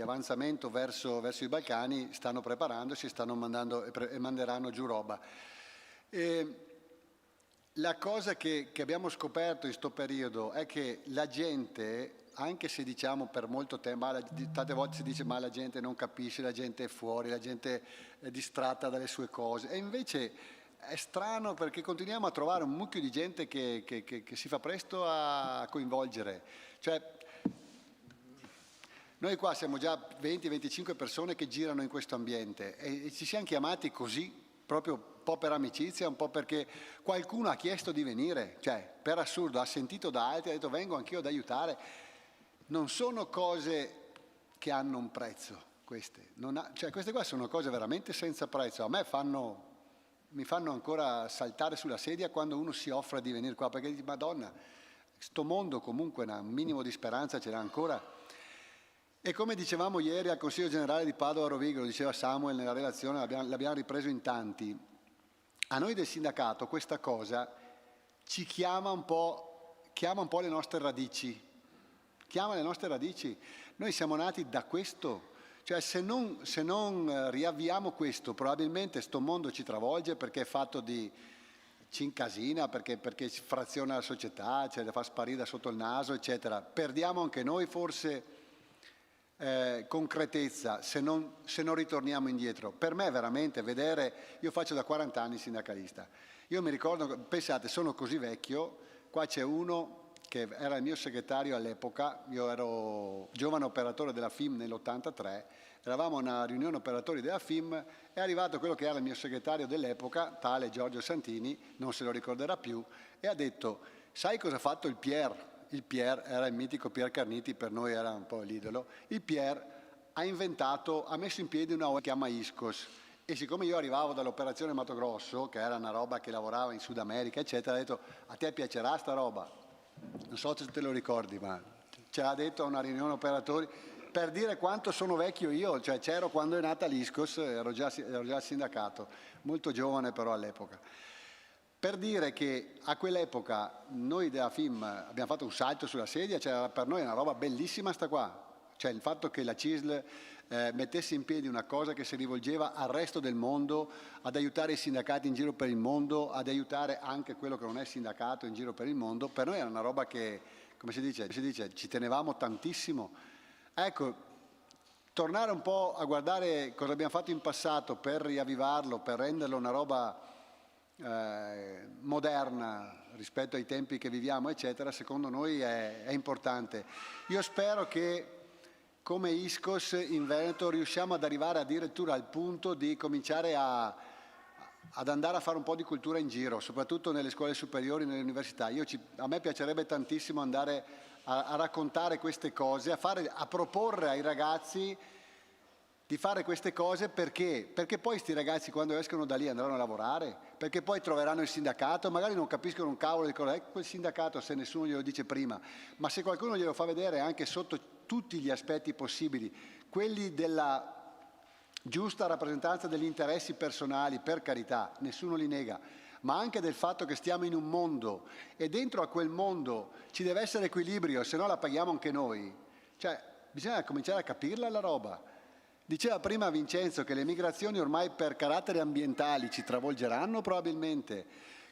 avanzamento verso i Balcani stanno preparandosi, stanno mandando e manderanno giù roba. La cosa che abbiamo scoperto in questo periodo è che la gente, anche se diciamo per molto tempo, tante volte si dice ma la gente non capisce, la gente è fuori, la gente è distratta dalle sue cose, e invece è strano perché continuiamo a trovare un mucchio di gente che si fa presto a coinvolgere. Cioè, noi qua siamo già 20-25 persone che girano in questo ambiente e ci siamo chiamati così, proprio un po' per amicizia, un po' perché qualcuno ha chiesto di venire, cioè per assurdo, ha sentito da altri, ha detto vengo anch'io ad aiutare. Non sono cose che hanno un prezzo, queste. Cioè queste qua sono cose veramente senza prezzo. A me mi fanno ancora saltare sulla sedia quando uno si offre di venire qua, perché dici Madonna, sto mondo comunque un minimo di speranza ce l'ha ancora. E come dicevamo ieri al Consiglio Generale di Padova Rovigo, lo diceva Samuel nella relazione, l'abbiamo ripreso in tanti, a noi del sindacato questa cosa ci chiama un po' le nostre radici, Noi siamo nati da questo, cioè se non riavviamo questo, probabilmente sto mondo ci travolge perché è fatto ci incasina, perché fraziona la società, cioè la fa sparire da sotto il naso, eccetera. Perdiamo anche noi forse concretezza se non ritorniamo indietro. Per me veramente io faccio da 40 anni sindacalista, io mi ricordo, pensate, sono così vecchio, qua c'è uno che era il mio segretario all'epoca, io ero giovane operatore della FIM nell'83, eravamo a una riunione operatori della FIM, è arrivato quello che era il mio segretario dell'epoca, tale Giorgio Santini, non se lo ricorderà più, e ha detto sai cosa ha fatto il Pierre? Il Pierre era il mitico Pierre Carniti, per noi era un po' l'idolo. Il Pierre ha messo in piedi una ONG che si chiama ISCOS e siccome io arrivavo dall'operazione Mato Grosso, che era una roba che lavorava in Sud America, eccetera, ha detto a te piacerà sta roba? Non so se te lo ricordi, ma ce l'ha detto a una riunione operatori per dire quanto sono vecchio io, cioè c'ero quando è nata l'ISCOS, ero già al sindacato, molto giovane però all'epoca. Per dire che a quell'epoca noi della FIM abbiamo fatto un salto sulla sedia, cioè per noi è una roba bellissima sta qua, cioè il fatto che la CISL mettesse in piedi una cosa che si rivolgeva al resto del mondo, ad aiutare i sindacati in giro per il mondo, ad aiutare anche quello che non è sindacato in giro per il mondo, per noi era una roba che, come si dice, ci tenevamo tantissimo. Ecco, tornare un po' a guardare cosa abbiamo fatto in passato per riavvivarlo, per renderlo una roba moderna rispetto ai tempi che viviamo, eccetera, secondo noi è importante. Io spero che come ISCOS in Veneto riusciamo ad arrivare addirittura al punto di cominciare ad andare a fare un po' di cultura in giro, soprattutto nelle scuole superiori, nelle università. A me piacerebbe tantissimo andare a raccontare queste cose, a proporre ai ragazzi di fare queste cose perché poi sti ragazzi quando escono da lì andranno a lavorare, perché poi troveranno il sindacato, magari non capiscono un cavolo di cosa è quel sindacato se nessuno glielo dice prima, ma se qualcuno glielo fa vedere anche sotto tutti gli aspetti possibili, quelli della giusta rappresentanza degli interessi personali, per carità, nessuno li nega, ma anche del fatto che stiamo in un mondo e dentro a quel mondo ci deve essere equilibrio, se no la paghiamo anche noi. Cioè, bisogna cominciare a capirla la roba. Diceva prima Vincenzo che le migrazioni ormai per caratteri ambientali ci travolgeranno probabilmente,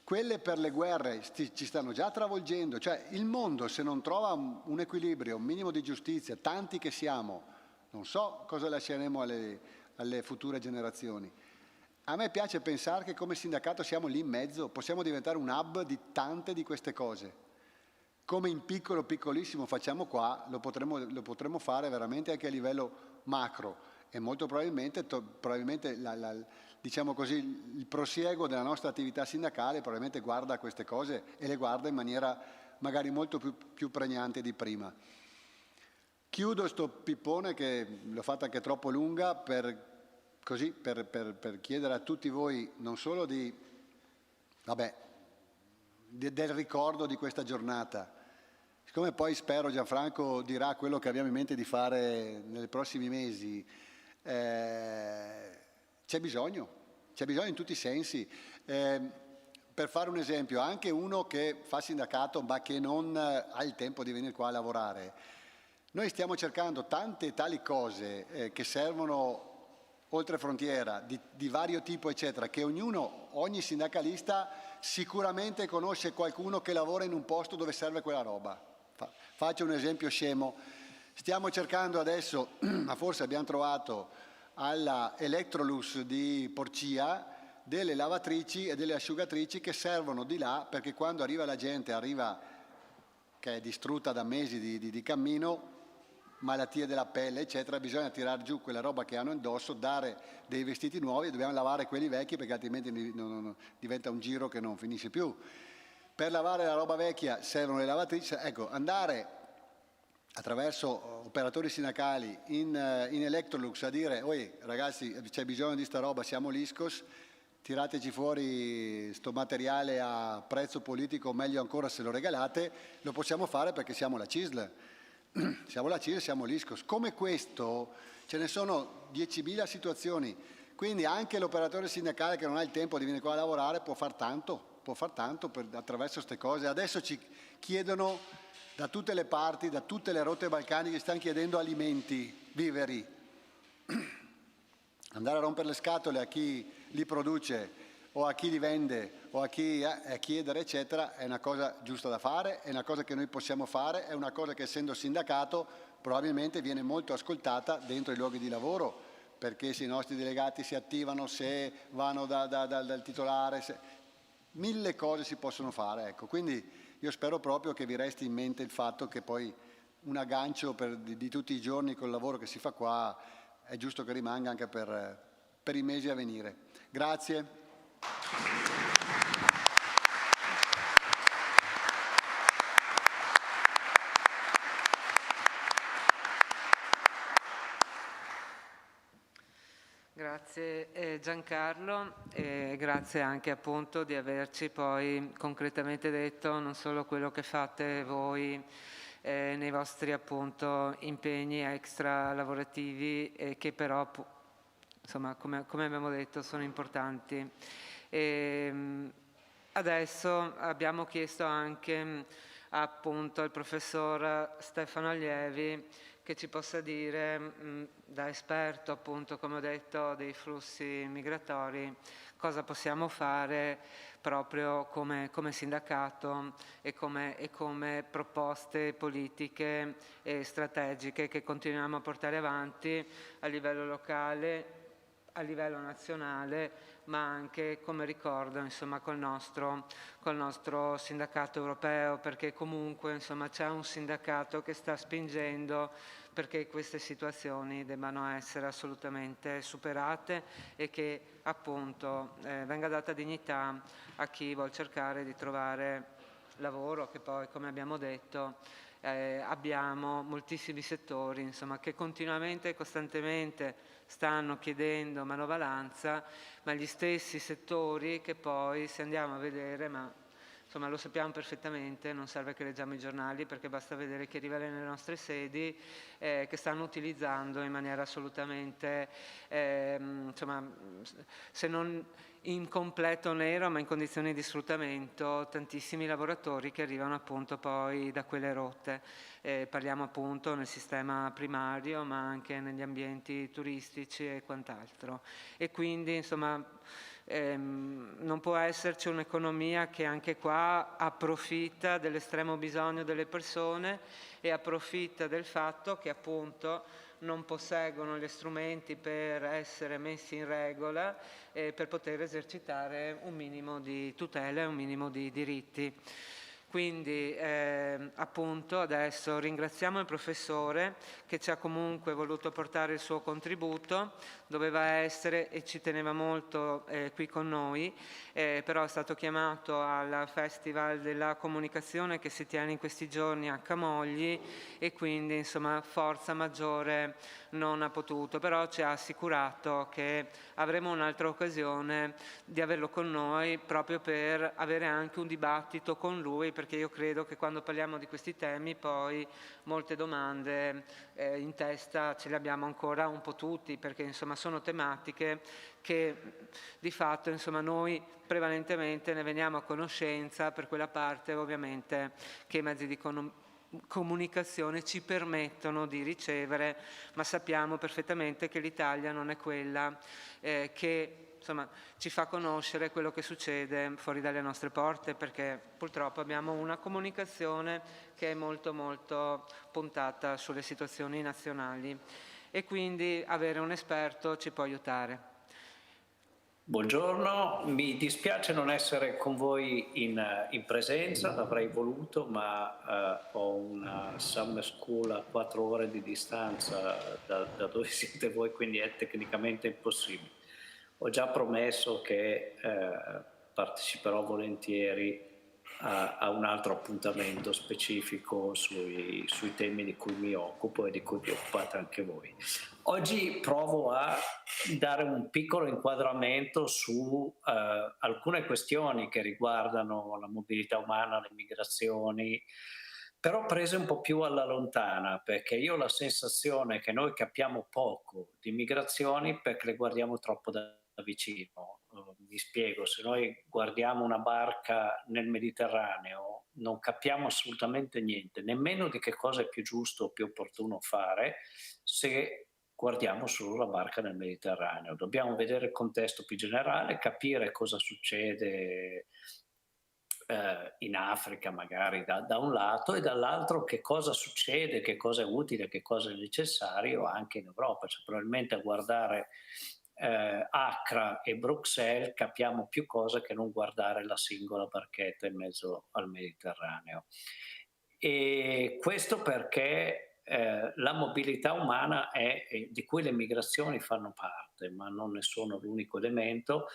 quelle per le guerre ci stanno già travolgendo, cioè il mondo se non trova un equilibrio, un minimo di giustizia, tanti che siamo, non so cosa lasceremo alle future generazioni. A me piace pensare che come sindacato siamo lì in mezzo, possiamo diventare un hub di tante di queste cose. Come in piccolo, piccolissimo facciamo qua, lo potremo fare veramente anche a livello macro e molto probabilmente diciamo così, il prosieguo della nostra attività sindacale probabilmente guarda a queste cose e le guarda in maniera magari molto più pregnante di prima. Chiudo sto pippone che l'ho fatta anche troppo lunga per chiedere a tutti voi non solo del ricordo di questa giornata. Siccome poi spero Gianfranco dirà quello che abbiamo in mente di fare nei prossimi mesi, c'è bisogno in tutti i sensi. Per fare un esempio, anche uno che fa sindacato ma che non ha il tempo di venire qua a lavorare, noi stiamo cercando tante e tali cose che servono oltre frontiera, di vario tipo eccetera, che ogni sindacalista sicuramente conosce qualcuno che lavora in un posto dove serve quella roba. Faccio un esempio scemo. Stiamo cercando adesso, ma forse abbiamo trovato alla Electrolux di Porcia delle lavatrici e delle asciugatrici che servono di là perché quando arriva la gente, che è distrutta da mesi di cammino, malattie della pelle eccetera, bisogna tirare giù quella roba che hanno indosso, dare dei vestiti nuovi e dobbiamo lavare quelli vecchi perché altrimenti diventa un giro che non finisce più. Per lavare la roba vecchia servono le lavatrici, ecco, andare attraverso operatori sindacali in Electrolux a dire oi ragazzi c'è bisogno di sta roba, siamo l'Iscos, tirateci fuori sto materiale a prezzo politico, meglio ancora se lo regalate, lo possiamo fare perché siamo la CISL. Siamo la CISL, siamo l'Iscos. Come questo ce ne sono 10.000 situazioni, quindi anche l'operatore sindacale che non ha il tempo di venire qua a lavorare può far tanto attraverso queste cose. Adesso ci chiedono da tutte le parti, da tutte le rotte balcaniche, stanno chiedendo alimenti, viveri. Andare a rompere le scatole a chi li produce o a chi li vende o a chi chiedere eccetera è una cosa giusta da fare, è una cosa che noi possiamo fare, è una cosa che essendo sindacato probabilmente viene molto ascoltata dentro i luoghi di lavoro, perché se i nostri delegati si attivano, se vanno dal titolare, mille cose si possono fare, ecco. Quindi io spero proprio che vi resti in mente il fatto che poi un aggancio di tutti i giorni col lavoro che si fa qua è giusto che rimanga anche per i mesi a venire. Grazie. Grazie Giancarlo e grazie anche appunto di averci poi concretamente detto non solo quello che fate voi nei vostri appunto impegni extra lavorativi che però insomma come abbiamo detto sono importanti. Adesso abbiamo chiesto anche appunto al professor Stefano Allievi che ci possa dire da esperto appunto come ho detto dei flussi migratori cosa possiamo fare proprio come sindacato e come proposte politiche e strategiche che continuiamo a portare avanti a livello locale, a livello nazionale, ma anche come ricordo insomma col nostro sindacato europeo, perché comunque insomma c'è un sindacato che sta spingendo perché queste situazioni debbano essere assolutamente superate e che appunto venga data dignità a chi vuol cercare di trovare lavoro, che poi come abbiamo detto abbiamo moltissimi settori, insomma, che continuamente e costantemente stanno chiedendo manovalanza, ma gli stessi settori che poi, se andiamo a vedere, ma insomma lo sappiamo perfettamente, non serve che leggiamo i giornali perché basta vedere chi arriva nelle nostre sedi, che stanno utilizzando in maniera assolutamente, insomma, se non in completo nero, ma in condizioni di sfruttamento, tantissimi lavoratori che arrivano appunto poi da quelle rotte. Parliamo appunto nel sistema primario, ma anche negli ambienti turistici e quant'altro. E quindi, insomma, non può esserci un'economia che anche qua approfitta dell'estremo bisogno delle persone e approfitta del fatto che appunto non posseggono gli strumenti per essere messi in regola e per poter esercitare un minimo di tutela e un minimo di diritti. Quindi appunto adesso ringraziamo il professore che ci ha comunque voluto portare il suo contributo, doveva essere e ci teneva molto qui con noi, però è stato chiamato al Festival della Comunicazione che si tiene in questi giorni a Camogli e quindi insomma forza maggiore non ha potuto, però ci ha assicurato che avremo un'altra occasione di averlo con noi proprio per avere anche un dibattito con lui, perché io credo che quando parliamo di questi temi poi molte domande in testa ce le abbiamo ancora un po' tutti, perché insomma sono tematiche che di fatto insomma noi prevalentemente ne veniamo a conoscenza per quella parte ovviamente che i mezzi di comunicazione ci permettono di ricevere, ma sappiamo perfettamente che l'Italia non è quella che insomma, ci fa conoscere quello che succede fuori dalle nostre porte, perché purtroppo abbiamo una comunicazione che è molto molto puntata sulle situazioni nazionali e quindi avere un esperto ci può aiutare. Buongiorno, mi dispiace non essere con voi in presenza, l'avrei voluto, ma ho una summer school a 4 ore di distanza da dove siete voi, quindi è tecnicamente impossibile. Ho già promesso che parteciperò volentieri a un altro appuntamento specifico sui temi di cui mi occupo e di cui vi occupate anche voi. Oggi provo a dare un piccolo inquadramento su alcune questioni che riguardano la mobilità umana, le migrazioni, però prese un po' più alla lontana, perché io ho la sensazione che noi capiamo poco di migrazioni perché le guardiamo troppo da vicino. Mi spiego, se noi guardiamo una barca nel Mediterraneo non capiamo assolutamente niente, nemmeno di che cosa è più giusto o più opportuno fare se guardiamo solo la barca nel Mediterraneo. Dobbiamo vedere il contesto più generale, capire cosa succede in Africa magari da un lato e dall'altro che cosa succede, che cosa è utile, che cosa è necessario anche in Europa. Cioè, probabilmente a guardare Accra e Bruxelles capiamo più cose che non guardare la singola barchetta in mezzo al Mediterraneo. E questo perché la mobilità umana di cui le migrazioni fanno parte, ma non ne sono l'unico elemento,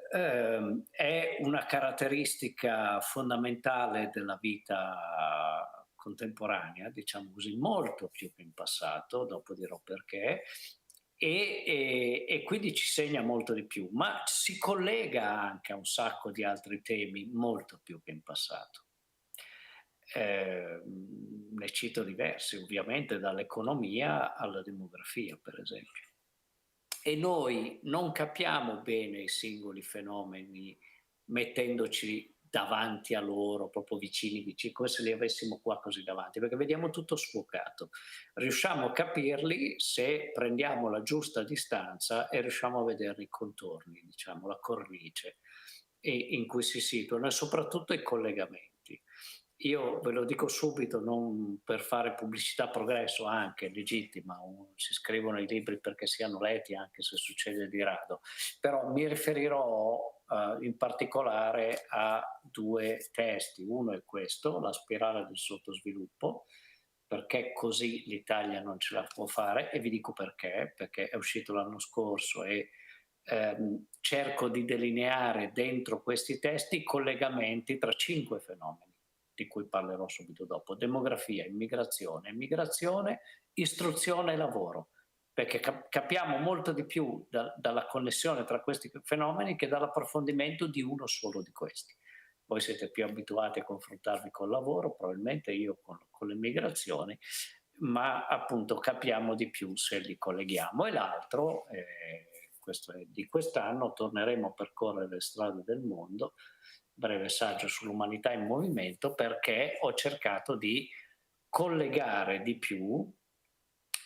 è una caratteristica fondamentale della vita contemporanea, diciamo così, molto più che in passato, dopo dirò perché, e quindi ci segna molto di più, ma si collega anche a un sacco di altri temi molto più che in passato. Ne cito diversi, ovviamente dall'economia alla demografia, per esempio. E noi non capiamo bene i singoli fenomeni mettendoci davanti a loro, proprio vicini, come se li avessimo qua così davanti, perché vediamo tutto sfocato. Riusciamo a capirli se prendiamo la giusta distanza e riusciamo a vedere i contorni, diciamo, la cornice in cui si situano e soprattutto i collegamenti. Io ve lo dico subito, non per fare pubblicità progresso, anche legittima, si scrivono i libri perché siano letti anche se succede di rado, però mi riferirò in particolare a 2 testi. Uno è questo, La spirale del sottosviluppo, perché così l'Italia non ce la può fare, e vi dico perché è uscito l'anno scorso e cerco di delineare dentro questi testi i collegamenti tra 5 fenomeni. di cui parlerò subito dopo: demografia, immigrazione, istruzione e lavoro, perché capiamo molto di più dalla connessione tra questi fenomeni che dall'approfondimento di uno solo di questi. Voi siete più abituati a confrontarvi col lavoro, probabilmente io con le migrazioni, ma appunto capiamo di più se li colleghiamo. E l'altro, questo è di quest'anno, torneremo a percorrere le strade del mondo, breve saggio sull'umanità in movimento, perché ho cercato di collegare di più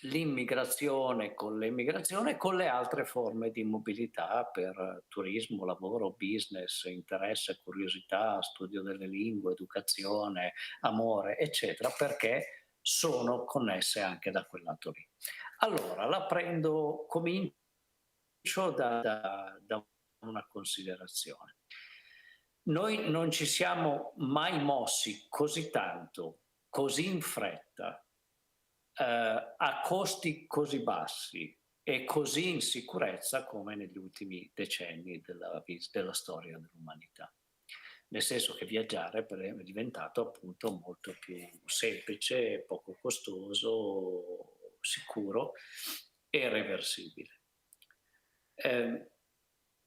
l'immigrazione con l'emigrazione e con le altre forme di mobilità per turismo, lavoro, business, interesse, curiosità, studio delle lingue, educazione, amore, eccetera, perché sono connesse anche da quel lato lì. Allora, comincio da una considerazione. Noi non ci siamo mai mossi così tanto, così in fretta, a costi così bassi e così in sicurezza come negli ultimi decenni della storia dell'umanità. Nel senso che viaggiare è diventato appunto molto più semplice, poco costoso, sicuro e reversibile.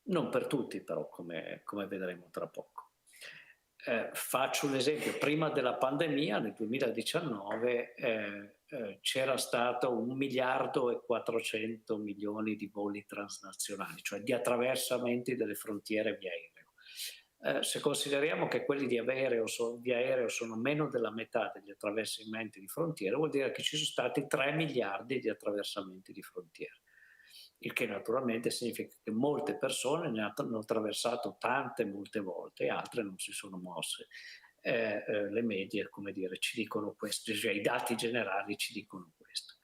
Non per tutti però, come vedremo tra poco. Faccio un esempio: prima della pandemia, nel 2019, c'era stato 1,4 miliardi di voli transnazionali, cioè di attraversamenti delle frontiere via aereo. Se consideriamo che quelli via aereo sono meno della metà degli attraversamenti di frontiere, vuol dire che ci sono stati 3 miliardi di attraversamenti di frontiere, il che naturalmente significa che molte persone ne hanno attraversato molte volte, e altre non si sono mosse. Le medie, come dire, ci dicono questo, cioè i dati generali ci dicono questo.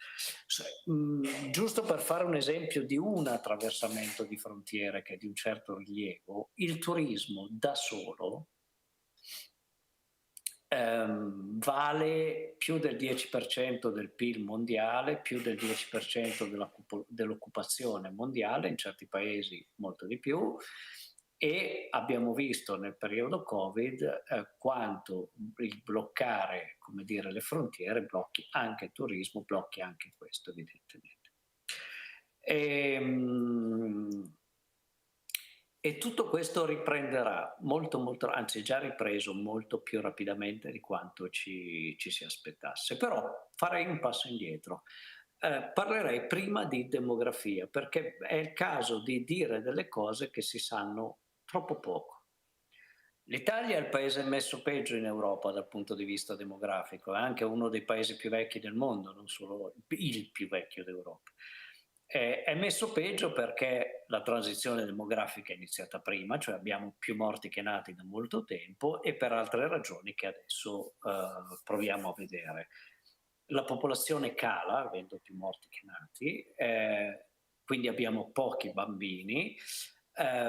Giusto per fare un esempio di un attraversamento di frontiere che è di un certo rilievo, il turismo da solo vale più del 10% del PIL mondiale, più del 10% dell'occupazione mondiale, in certi paesi molto di più, e abbiamo visto nel periodo Covid quanto il bloccare, come dire, le frontiere blocchi anche il turismo, blocchi anche questo evidentemente. E tutto questo riprenderà anzi già ripreso molto più rapidamente di quanto ci si aspettasse. Però farei un passo indietro. Parlerei prima di demografia, perché è il caso di dire delle cose che si sanno troppo poco. L'Italia è il paese messo peggio in Europa dal punto di vista demografico, è anche uno dei paesi più vecchi del mondo, non solo il più vecchio d'Europa. È messo peggio perché la transizione demografica è iniziata prima, cioè abbiamo più morti che nati da molto tempo, e per altre ragioni che adesso proviamo a vedere. La popolazione cala, avendo più morti che nati, quindi abbiamo pochi bambini,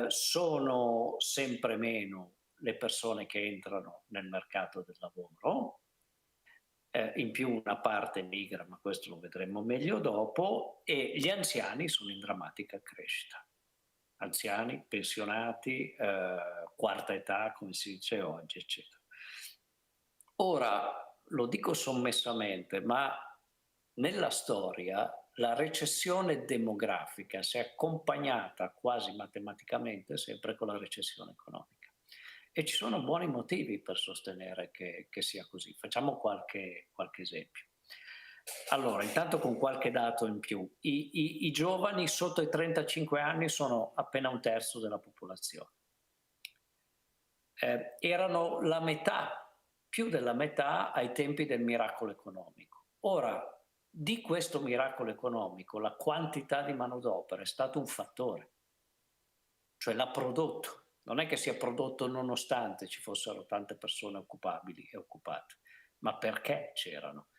sono sempre meno le persone che entrano nel mercato del lavoro, in più una parte migra, ma questo lo vedremo meglio dopo, e gli anziani sono in drammatica crescita. Anziani, pensionati, quarta età, come si dice oggi, eccetera. Ora, lo dico sommessamente, ma nella storia la recessione demografica si è accompagnata quasi matematicamente sempre con la recessione economica. E ci sono buoni motivi per sostenere che sia così. Facciamo qualche esempio. Allora, intanto con qualche dato in più. I giovani sotto i 35 anni sono appena un terzo della popolazione. Erano la metà, più della metà ai tempi del miracolo economico. Ora, di questo miracolo economico, la quantità di manodopera è stato un fattore, cioè l'ha prodotto. Non è che sia prodotto nonostante ci fossero tante persone occupabili e occupate, ma perché c'erano.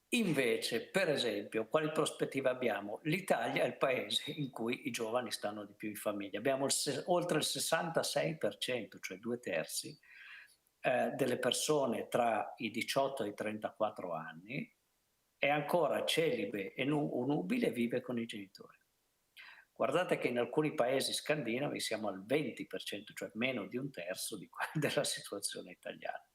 Invece, per esempio, quali prospettive abbiamo? L'Italia è il paese in cui i giovani stanno di più in famiglia. Abbiamo oltre il 66%, cioè 2/3, delle persone tra i 18 e i 34 anni è ancora celibe o nubile e vive con i genitori. Guardate che in alcuni paesi scandinavi siamo al 20%, cioè meno di un terzo della situazione italiana.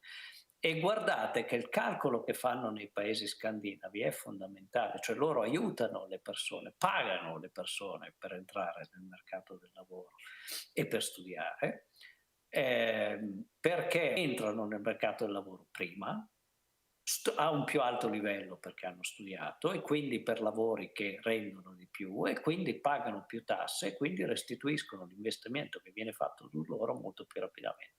E guardate che il calcolo che fanno nei paesi scandinavi è fondamentale, cioè loro aiutano le persone, pagano le persone per entrare nel mercato del lavoro e per studiare, perché entrano nel mercato del lavoro prima, a un più alto livello perché hanno studiato, e quindi per lavori che rendono di più, e quindi pagano più tasse, e quindi restituiscono l'investimento che viene fatto su loro molto più rapidamente.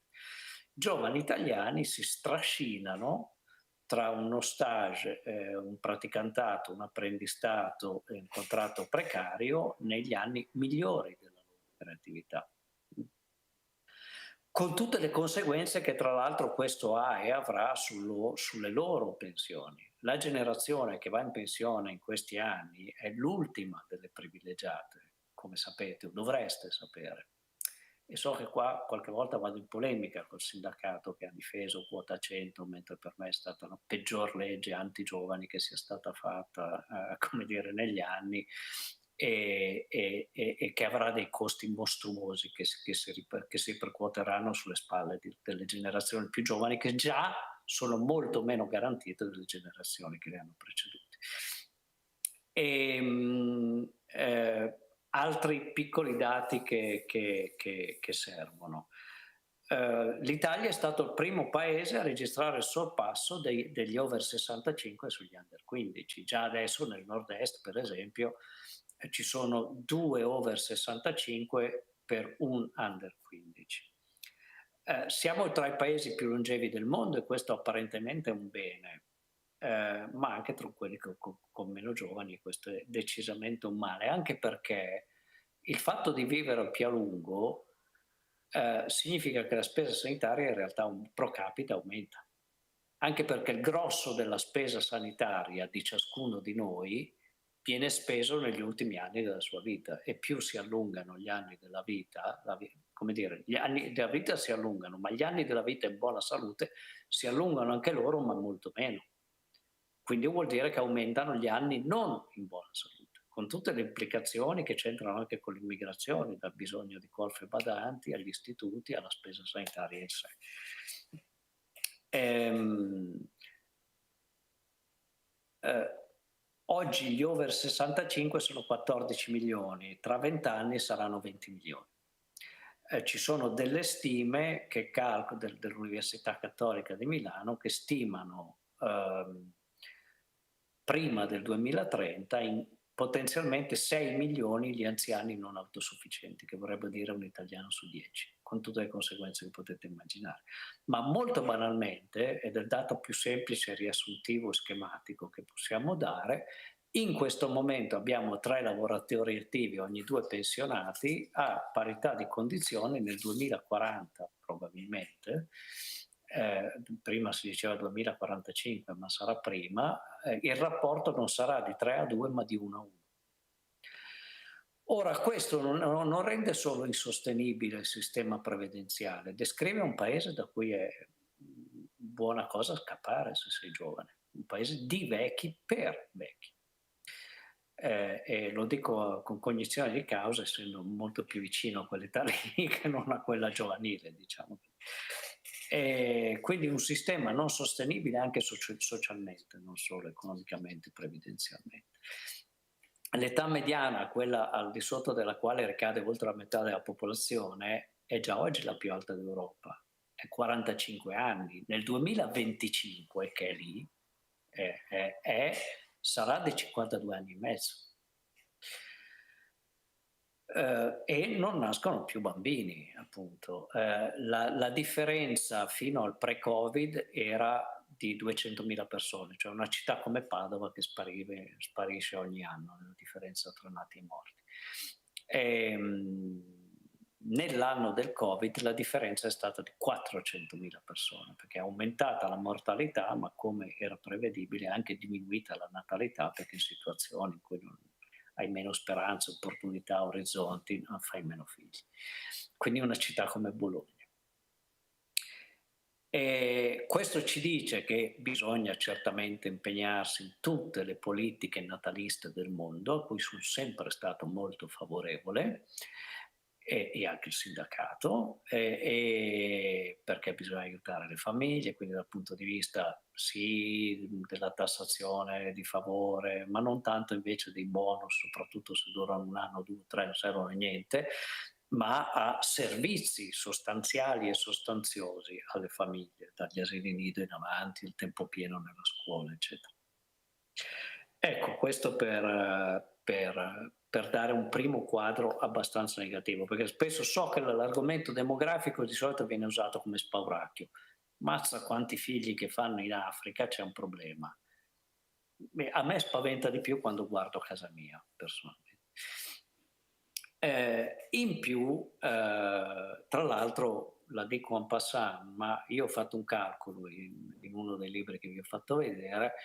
Giovani italiani si strascinano tra uno stage, un praticantato, un apprendistato e un contratto precario negli anni migliori della loro creatività, con tutte le conseguenze che tra l'altro questo ha e avrà sulle loro pensioni. La generazione che va in pensione in questi anni è l'ultima delle privilegiate, come sapete o dovreste sapere. E so che qua qualche volta vado in polemica col sindacato che ha difeso quota 100, mentre per me è stata la peggior legge anti-giovani che sia stata fatta, come dire, negli anni, e che avrà dei costi mostruosi che si ripercuoteranno sulle spalle delle generazioni più giovani, che già sono molto meno garantite delle generazioni che le hanno precedute. Altri piccoli dati che servono. L'Italia è stato il primo paese a registrare il sorpasso degli over 65 sugli under 15. Già adesso nel nord-est, per esempio, ci sono 2 over 65 per un under 15. Siamo tra i paesi più longevi del mondo, e questo apparentemente è un bene, ma anche tra quelli con meno giovani questo è decisamente un male, anche perché il fatto di vivere più a lungo significa che la spesa sanitaria in realtà pro capite aumenta, anche perché il grosso della spesa sanitaria di ciascuno di noi viene speso negli ultimi anni della sua vita, e più si allungano gli anni della vita, come dire, gli anni della vita si allungano, ma gli anni della vita in buona salute si allungano anche loro, ma molto meno. Quindi vuol dire che aumentano gli anni non in buona salute, con tutte le implicazioni che c'entrano anche con l'immigrazione, dal bisogno di colf e badanti agli istituti, alla spesa sanitaria in sé. Oggi gli over 65 sono 14 milioni, tra 20 anni saranno 20 milioni. Ci sono delle stime che dell'Università Cattolica di Milano che stimano prima del 2030 potenzialmente 6 milioni gli anziani non autosufficienti, che vorrebbe dire un italiano su 10, con tutte le conseguenze che potete immaginare. Ma molto banalmente, ed è il dato più semplice, riassuntivo e schematico che possiamo dare, in questo momento abbiamo 3 lavoratori attivi ogni 2 pensionati, a parità di condizioni nel 2040 probabilmente. Prima si diceva 2045, ma sarà prima, il rapporto non sarà di 3-2 ma di 1-1. Ora, questo non rende solo insostenibile il sistema previdenziale, descrive un paese da cui è buona cosa scappare se sei giovane, un paese di vecchi per vecchi. E lo dico con cognizione di causa, essendo molto più vicino a quell'età lì che non a quella giovanile, diciamo. Quindi un sistema non sostenibile anche socialmente, non solo economicamente, previdenzialmente. L'età mediana, quella al di sotto della quale ricade oltre la metà della popolazione, è già oggi la più alta d'Europa, è 45 anni. Nel 2025, che è lì, sarà di 52 anni e mezzo. E non nascono più bambini, appunto. La differenza fino al pre-Covid era di 200.000 persone, cioè una città come Padova che sparisce ogni anno, la differenza tra nati e morti. Nell'anno del Covid la differenza è stata di 400.000 persone, perché è aumentata la mortalità, ma come era prevedibile è anche diminuita la natalità, perché in situazioni in cui hai meno speranze, opportunità, orizzonti, fai meno figli. Quindi una città come Bologna. E questo ci dice che bisogna certamente impegnarsi in tutte le politiche nataliste del mondo, a cui sono sempre stato molto favorevole, e anche il sindacato, perché bisogna aiutare le famiglie, quindi dal punto di vista sì della tassazione di favore, ma non tanto invece dei bonus, soprattutto se durano un anno, 2, 3, non servono a niente, ma a servizi sostanziali e sostanziosi alle famiglie, dagli asili nido in avanti, il tempo pieno nella scuola, eccetera. Ecco, questo per dare un primo quadro abbastanza negativo, perché spesso so che l'argomento demografico di solito viene usato come spauracchio. Mazza quanti figli che fanno in Africa, c'è un problema. A me spaventa di più quando guardo casa mia, personalmente. In più, tra l'altro, la dico en passant, ma io ho fatto un calcolo in uno dei libri che vi ho fatto vedere,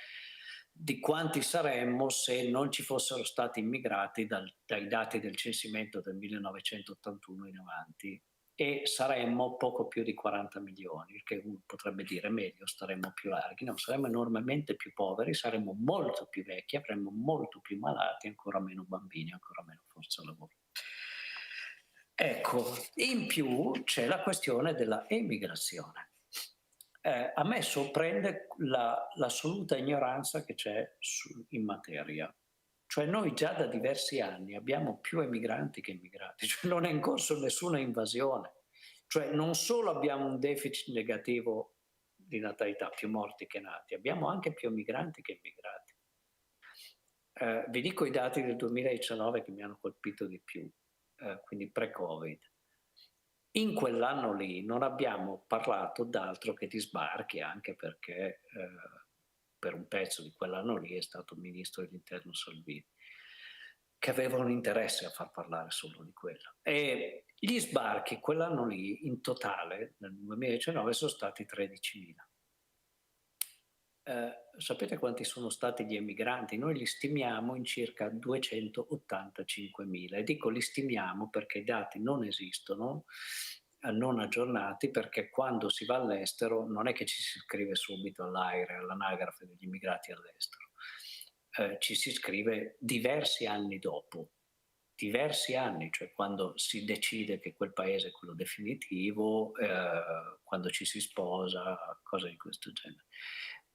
di quanti saremmo se non ci fossero stati immigrati dai dati del censimento del 1981 in avanti, e saremmo poco più di 40 milioni, il che uno potrebbe dire meglio, staremmo più larghi. No, saremmo enormemente più poveri, saremmo molto più vecchi, avremmo molto più malati, ancora meno bambini, ancora meno forza lavoro. Ecco, in più c'è la questione della emigrazione. A me sorprende l'assoluta ignoranza che c'è in materia. Cioè noi già da diversi anni abbiamo più emigranti che immigrati, cioè non è in corso nessuna invasione. Cioè non solo abbiamo un deficit negativo di natalità, più morti che nati, abbiamo anche più emigranti che immigrati. Vi dico i dati del 2019 che mi hanno colpito di più, quindi pre-Covid. In quell'anno lì non abbiamo parlato d'altro che di sbarchi, anche perché per un pezzo di quell'anno lì è stato il ministro dell'interno Salvini, che aveva un interesse a far parlare solo di quello. E gli sbarchi quell'anno lì in totale nel 2019 sono stati 13.000. Sapete quanti sono stati gli emigranti? Noi li stimiamo in circa 285.000, e dico li stimiamo perché i dati non esistono, non aggiornati, perché quando si va all'estero non è che ci si iscrive subito all'AIRE, all'anagrafe degli immigrati all'estero, ci si iscrive diversi anni dopo. Diversi anni, cioè quando si decide che quel paese è quello definitivo, quando ci si sposa, cose di questo genere.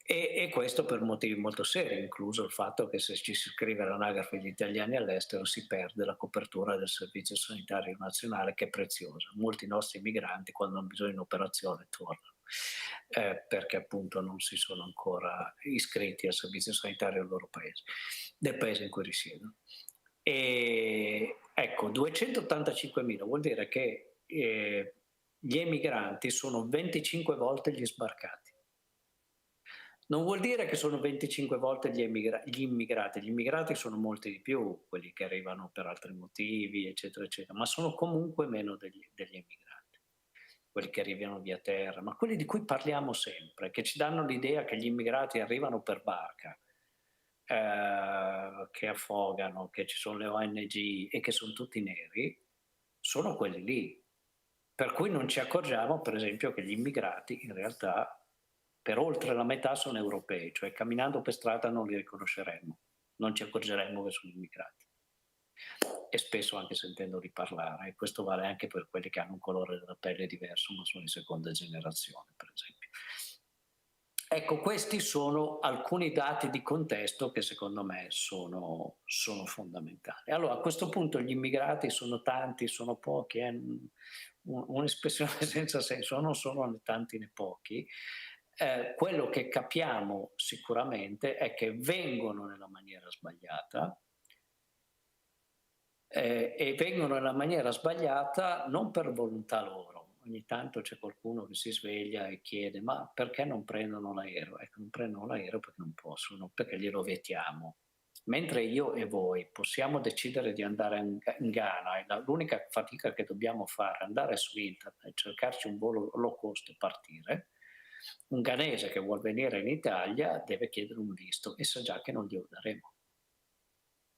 E questo per motivi molto seri, incluso il fatto che se ci si iscrive all'anagrafe degli italiani all'estero si perde la copertura del servizio sanitario nazionale, che è preziosa. Molti nostri migranti quando hanno bisogno di un'operazione tornano, perché appunto non si sono ancora iscritti al servizio sanitario del loro paese, del paese in cui risiedono. E ecco, 285.000 vuol dire che gli emigranti sono 25 volte gli sbarcati. Non vuol dire che sono 25 volte gli immigrati. Gli immigrati sono molti di più, quelli che arrivano per altri motivi, eccetera, eccetera, ma sono comunque meno degli emigranti, quelli che arrivano via terra, ma quelli di cui parliamo sempre, che ci danno l'idea che gli immigrati arrivano per barca, che affogano, che ci sono le ONG e che sono tutti neri, sono quelli lì. Per cui non ci accorgiamo, per esempio, che gli immigrati in realtà per oltre la metà sono europei, cioè camminando per strada non li riconosceremmo, non ci accorgeremmo che sono immigrati. E spesso anche sentendoli parlare, e questo vale anche per quelli che hanno un colore della pelle diverso, ma sono di seconda generazione, per esempio. Ecco, questi sono alcuni dati di contesto che secondo me sono fondamentali. Allora, a questo punto gli immigrati sono tanti, sono pochi, è un'espressione senza senso, non sono né tanti né pochi. Quello che capiamo sicuramente è che vengono nella maniera sbagliata, e vengono nella maniera sbagliata non per volontà loro. Ogni tanto c'è qualcuno che si sveglia e chiede: ma perché non prendono l'aereo? Ecco, non prendono l'aereo perché non possono, perché glielo vietiamo. Mentre io e voi possiamo decidere di andare in Ghana, e l'unica fatica che dobbiamo fare è andare su internet e cercarci un volo low cost e partire, un ghanese che vuol venire in Italia deve chiedere un visto e sa già che non glielo daremo,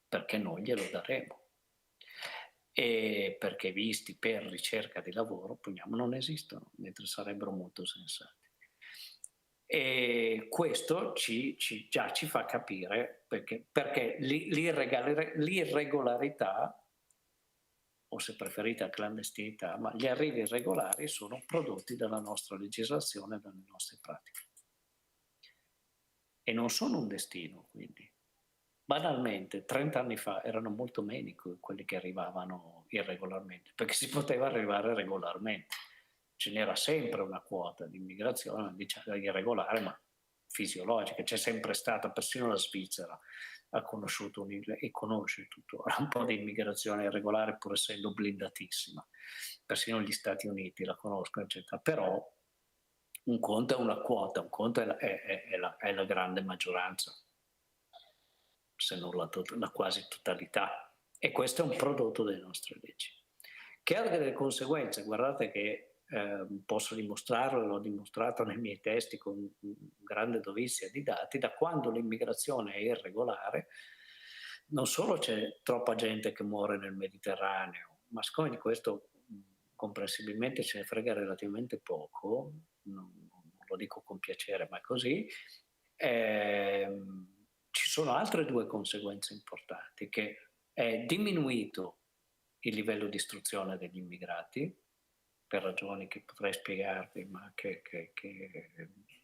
perché non glielo daremo. E perché visti per ricerca di lavro, non esistono, mentre sarebbero molto sensati. E questo già ci fa capire perché l'irregolarità, o se preferite la clandestinità, ma gli arrivi irregolari sono prodotti dalla nostra legislazione e dalle nostre pratiche. E non sono un destino, quindi. Banalmente, 30 anni fa erano molto meno quelli che arrivavano irregolarmente, perché si poteva arrivare regolarmente. Ce n'era sempre una quota di immigrazione, diciamo, irregolare, ma fisiologica. C'è sempre stata, persino la Svizzera ha conosciuto e conosce tuttora un po' di immigrazione irregolare, pur essendo blindatissima. Persino gli Stati Uniti la conoscono, eccetera. Però un conto è una quota, un conto è la grande maggioranza, se non la quasi totalità. E questo è un prodotto delle nostre leggi, che ha delle conseguenze. Guardate che posso dimostrarlo, l'ho dimostrato nei miei testi con grande dovizia di dati. Da quando l'immigrazione è irregolare, non solo c'è troppa gente che muore nel Mediterraneo, ma siccome di questo comprensibilmente ce ne frega relativamente poco, non lo dico con piacere, ma è così, ci sono altre due conseguenze importanti, che è diminuito il livello di istruzione degli immigrati, per ragioni che potrei spiegarvi, ma che è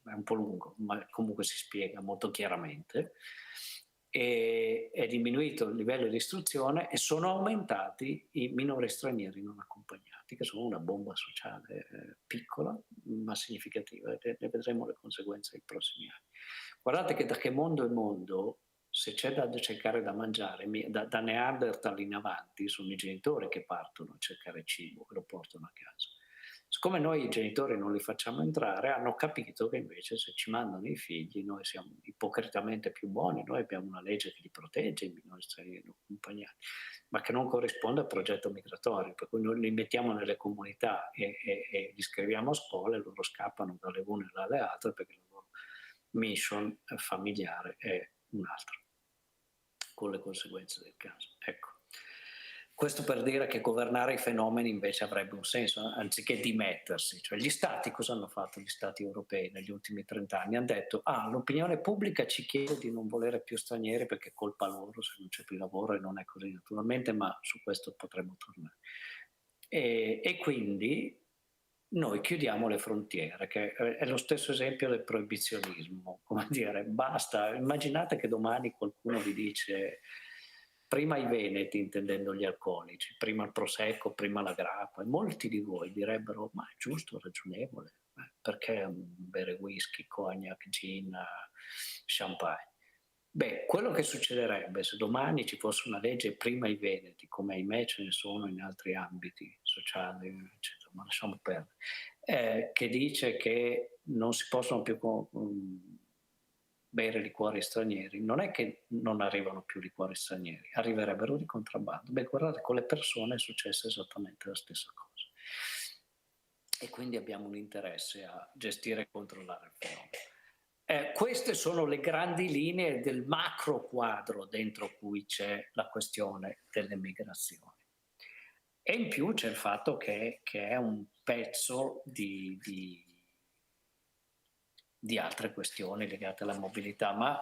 un po' lungo, ma comunque si spiega molto chiaramente. È diminuito il livello di istruzione e sono aumentati i minori stranieri non accompagnati, che sono una bomba sociale piccola ma significativa, e ne vedremo le conseguenze nei prossimi anni. Guardate che da che mondo è mondo, se c'è da cercare da mangiare, da Neanderthal in avanti sono i genitori che partono a cercare cibo, che lo portano a casa. Siccome noi i genitori non li facciamo entrare, hanno capito che invece se ci mandano i figli noi siamo ipocritamente più buoni, noi abbiamo una legge che li protegge, i minori stranieri non accompagnati, ma che non corrisponde al progetto migratorio, per cui noi li mettiamo nelle comunità e li scriviamo a scuola e loro scappano dalle une e dalle altre perché la loro mission familiare è un altro, con le conseguenze del caso. Ecco. Questo per dire che governare i fenomeni invece avrebbe un senso, anziché dimettersi. Cioè, gli stati, cosa hanno fatto gli stati europei negli ultimi 30 anni? Hanno detto, l'opinione pubblica ci chiede di non volere più stranieri perché è colpa loro se non c'è più lavoro, e non è così naturalmente, ma su questo potremmo tornare. E quindi noi chiudiamo le frontiere, che è lo stesso esempio del proibizionismo, come dire, basta. Immaginate che domani qualcuno vi dice prima i veneti, intendendo gli alcolici, prima il prosecco, prima la grappa, e molti di voi direbbero, ma è giusto, ragionevole, perché bere whisky, cognac, gin, champagne? Beh, quello che succederebbe se domani ci fosse una legge prima i veneti, come ahimè ce ne sono in altri ambiti sociali, eccetera, ma lasciamo perdere, che dice che non si possono più bere liquori stranieri, non è che non arrivano più liquori stranieri, arriverebbero di contrabbando. Beh, guardate, con le persone è successa esattamente la stessa cosa. E quindi abbiamo un interesse a gestire e controllare il fenomeno. Queste sono le grandi linee del macro quadro dentro cui c'è la questione delle migrazioni. E in più c'è il fatto che è un pezzo di altre questioni legate alla mobilità, ma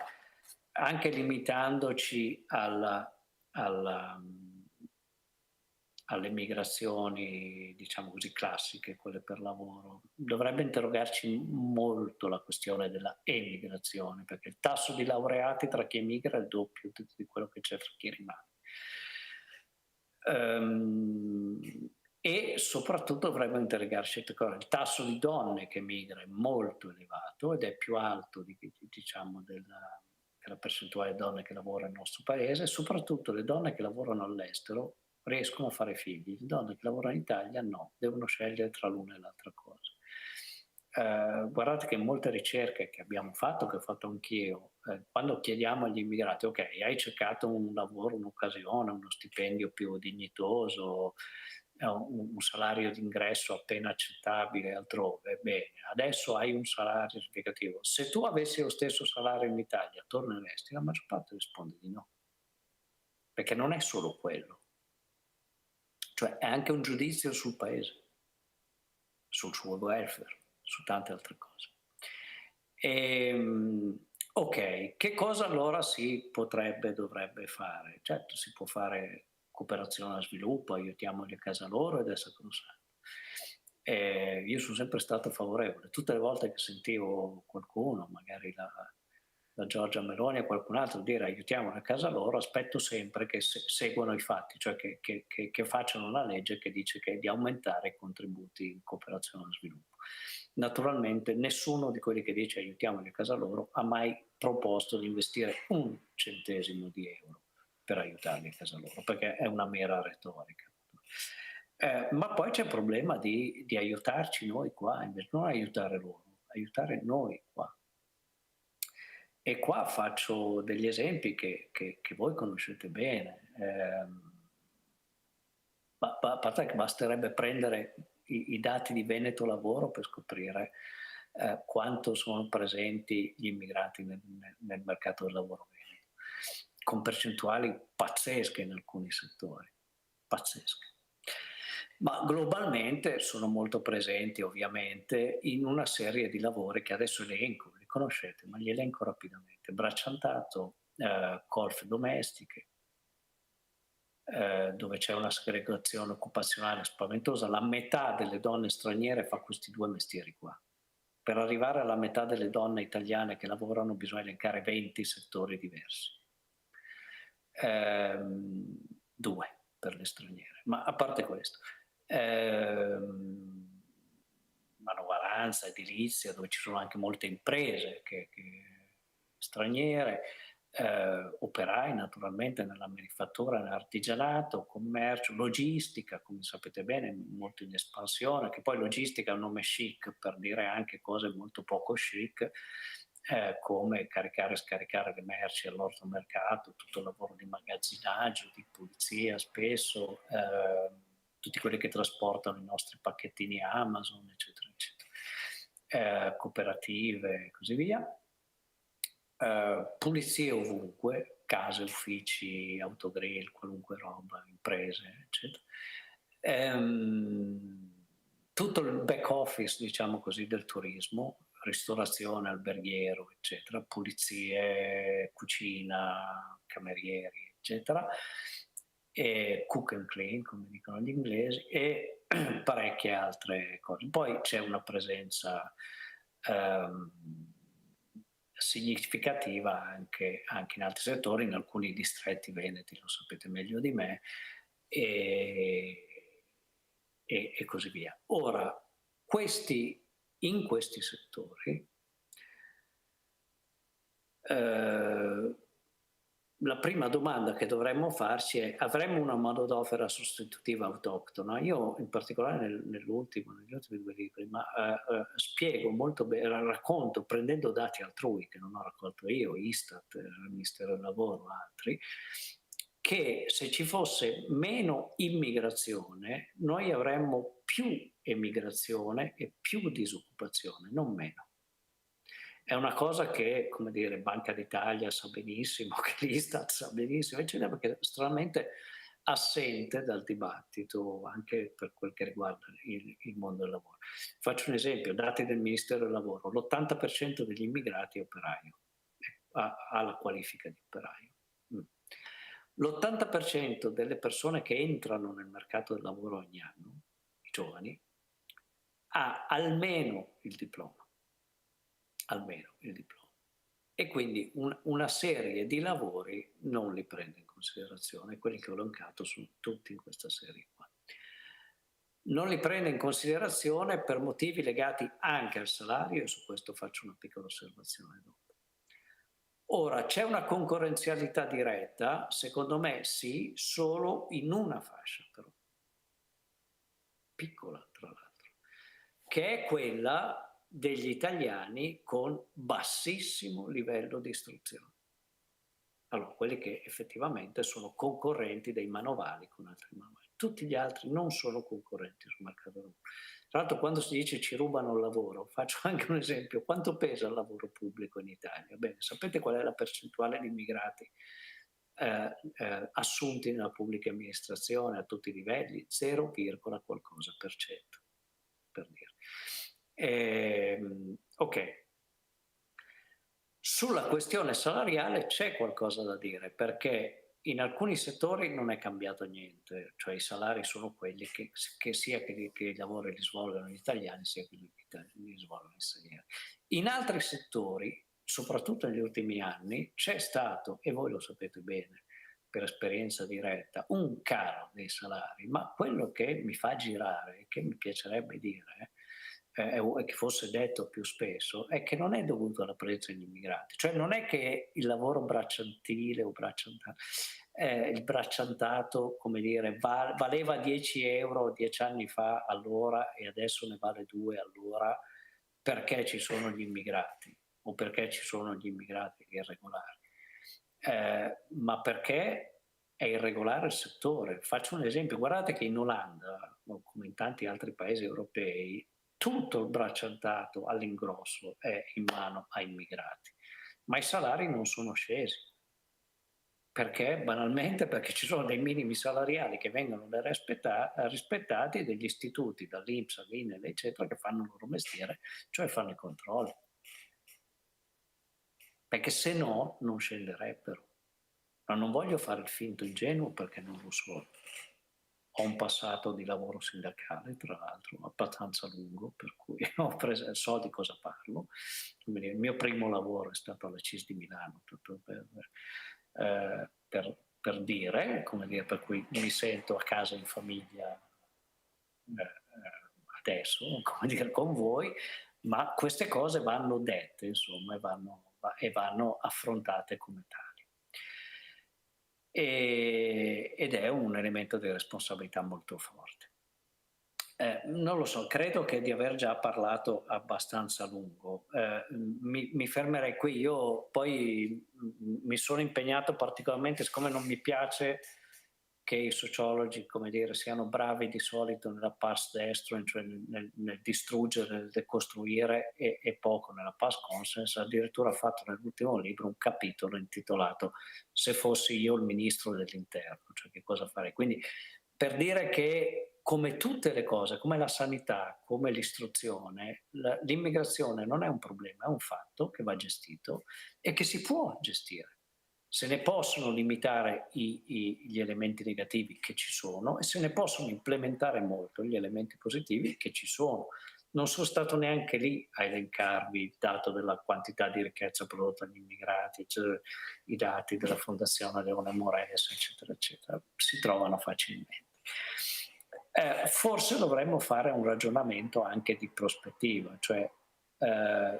anche limitandoci alle migrazioni, diciamo così, classiche, quelle per lavoro, dovrebbe interrogarci molto la questione della emigrazione, perché il tasso di laureati tra chi emigra è il doppio di quello che c'è tra chi rimane. E soprattutto dovremmo interrogarci il tasso di donne che migra è molto elevato ed è più alto diciamo della percentuale di donne che lavorano nel nostro paese, e soprattutto le donne che lavorano all'estero riescono a fare figli, le donne che lavorano in Italia no, devono scegliere tra l'una e l'altra cosa. Guardate che in molte ricerche che abbiamo fatto, che ho fatto anch'io, quando chiediamo agli immigrati, ok, hai cercato un lavoro, un'occasione, uno stipendio più dignitoso, un salario d'ingresso appena accettabile altrove, bene, adesso hai un salario significativo. Se tu avessi lo stesso salario in Italia, torneresti? La maggior parte risponde di no, perché non è solo quello, cioè è anche un giudizio sul paese, sul suo welfare, su tante altre cose. Ok, che cosa allora si dovrebbe fare? Certo, si può fare cooperazione allo sviluppo, aiutiamoli a casa loro ed è sacrosanto. Io sono sempre stato favorevole. Tutte le volte che sentivo qualcuno, magari la Giorgia Meloni e qualcun altro, dire aiutiamoli a casa loro, aspetto sempre che seguano i fatti, cioè che facciano una legge che dice che di aumentare i contributi in cooperazione allo sviluppo. Naturalmente nessuno di quelli che dice aiutiamoli a casa loro ha mai proposto di investire un centesimo di euro per aiutarli a casa loro, perché è una mera retorica. Ma poi c'è il problema di aiutarci noi qua, invece non aiutare loro, aiutare noi qua. E qua faccio degli esempi che voi conoscete bene. A parte che basterebbe prendere i dati di Veneto Lavoro per scoprire quanto sono presenti gli immigrati nel mercato del lavoro veneto, con percentuali pazzesche in alcuni settori, pazzesche. Ma globalmente sono molto presenti ovviamente in una serie di lavori che adesso elenco, li conoscete, ma li elenco rapidamente. Bracciantato, colf domestiche, dove c'è una segregazione occupazionale spaventosa. La metà delle donne straniere fa questi due mestieri qua. Per arrivare alla metà delle donne italiane che lavorano bisogna elencare 20 settori diversi. 2 per le straniere. Ma a parte questo, manovalanza, edilizia, dove ci sono anche molte imprese straniere, operai naturalmente nella manifattura, nell'artigianato, commercio, logistica, come sapete bene, molto in espansione, che poi logistica è un nome chic per dire anche cose molto poco chic, come caricare e scaricare le merci all'orto mercato, tutto il lavoro di magazzinaggio, di pulizia spesso, tutti quelli che trasportano i nostri pacchettini Amazon, eccetera, eccetera, cooperative e così via. Pulizie ovunque, case, uffici, autogrill, qualunque roba, imprese, eccetera. Tutto il back office, diciamo così, del turismo, ristorazione, alberghiero, eccetera, pulizie, cucina, camerieri, eccetera, e cook and clean, come dicono gli inglesi, e parecchie altre cose. Poi c'è una presenza significativa anche in altri settori, in alcuni distretti veneti, lo sapete meglio di me, e così via. Ora, in questi settori, la prima domanda che dovremmo farci è: avremmo una manodopera sostitutiva autoctona? Io in particolare negli ultimi 2 libri, ma spiego molto bene, racconto prendendo dati altrui che non ho raccolto io, Istat, il Ministero del Lavoro, altri, che se ci fosse meno immigrazione noi avremmo più emigrazione e più disoccupazione, non meno. È una cosa che, come dire, Banca d'Italia sa benissimo, che l'Istat sa benissimo, eccetera, perché è stranamente assente dal dibattito anche per quel che riguarda il mondo del lavoro. Faccio un esempio, dati del Ministero del Lavoro: l'80% degli immigrati è operaio, ha la qualifica di operaio. L'80% delle persone che entrano nel mercato del lavoro ogni anno, i giovani, ha almeno il diploma. E quindi una serie di lavori non li prende in considerazione. Quelli che ho elencato sono tutti in questa serie qua. Non li prende in considerazione per motivi legati anche al salario, e su questo faccio una piccola osservazione dopo. Ora, c'è una concorrenzialità diretta? Secondo me sì, solo in una fascia però, piccola tra l'altro, che è quella degli italiani con bassissimo livello di istruzione. Allora, quelli che effettivamente sono concorrenti dei manovali con altri manovali. Tutti gli altri non sono concorrenti sul mercato del lavoro. Tra l'altro, quando si dice ci rubano il lavoro, faccio anche un esempio: quanto pesa il lavoro pubblico in Italia? Bene, sapete qual è la percentuale di immigrati assunti nella pubblica amministrazione a tutti i livelli? 0, qualcosa per cento, per dire. Ok, Sulla questione salariale c'è qualcosa da dire, perché in alcuni settori non è cambiato niente, cioè i salari sono quelli che sia che i lavori li svolgano gli italiani, sia che li svolgano gli stranieri. In altri settori, soprattutto negli ultimi anni, c'è stato, e voi lo sapete bene, per esperienza diretta, un calo dei salari, ma quello che mi fa girare, che mi piacerebbe dire, e che fosse detto più spesso, è che non è dovuto alla presenza degli immigrati, cioè non è che il lavoro bracciantile o il bracciantato, come dire, valeva 10 euro 10 anni fa all'ora e adesso ne vale 2 all'ora perché ci sono gli immigrati o perché ci sono gli immigrati irregolari, ma perché è irregolare il settore. Faccio un esempio, guardate che in Olanda, come in tanti altri paesi europei, tutto il bracciantato all'ingrosso è in mano ai immigrati, ma i salari non sono scesi. Perché? Banalmente perché ci sono dei minimi salariali che vengono rispettati degli istituti, dall'INPS all'INEL, eccetera, che fanno il loro mestiere, cioè fanno i controlli. Perché se no non scenderebbero. Ma non voglio fare il finto ingenuo perché non lo so. Ho un passato di lavoro sindacale, tra l'altro, abbastanza lungo, per cui so di cosa parlo. Il mio primo lavoro è stato alla CIS di Milano, tutto per dire, come dire, per cui mi sento a casa in famiglia adesso, come dire, con voi, ma queste cose vanno dette, insomma, e vanno affrontate come tali. Ed è un elemento di responsabilità molto forte. Non lo so, credo che di aver già parlato abbastanza a lungo. Mi fermerei qui. Io poi mi sono impegnato particolarmente, siccome non mi piace che i sociologi, come dire, siano bravi di solito nella pars destro, cioè nel distruggere, nel decostruire e poco nella pars consens. Addirittura ho fatto nell'ultimo libro un capitolo intitolato "Se fossi io il ministro dell'interno", cioè che cosa farei. Quindi per dire che, come tutte le cose, come la sanità, come l'istruzione, l'immigrazione non è un problema, è un fatto che va gestito e che si può gestire. Se ne possono limitare gli elementi negativi che ci sono e se ne possono implementare molto gli elementi positivi che ci sono. Non sono stato neanche lì a elencarvi il dato della quantità di ricchezza prodotta dagli immigrati, cioè i dati della Fondazione Leone Mores, eccetera, eccetera, si trovano facilmente. Forse dovremmo fare un ragionamento anche di prospettiva, cioè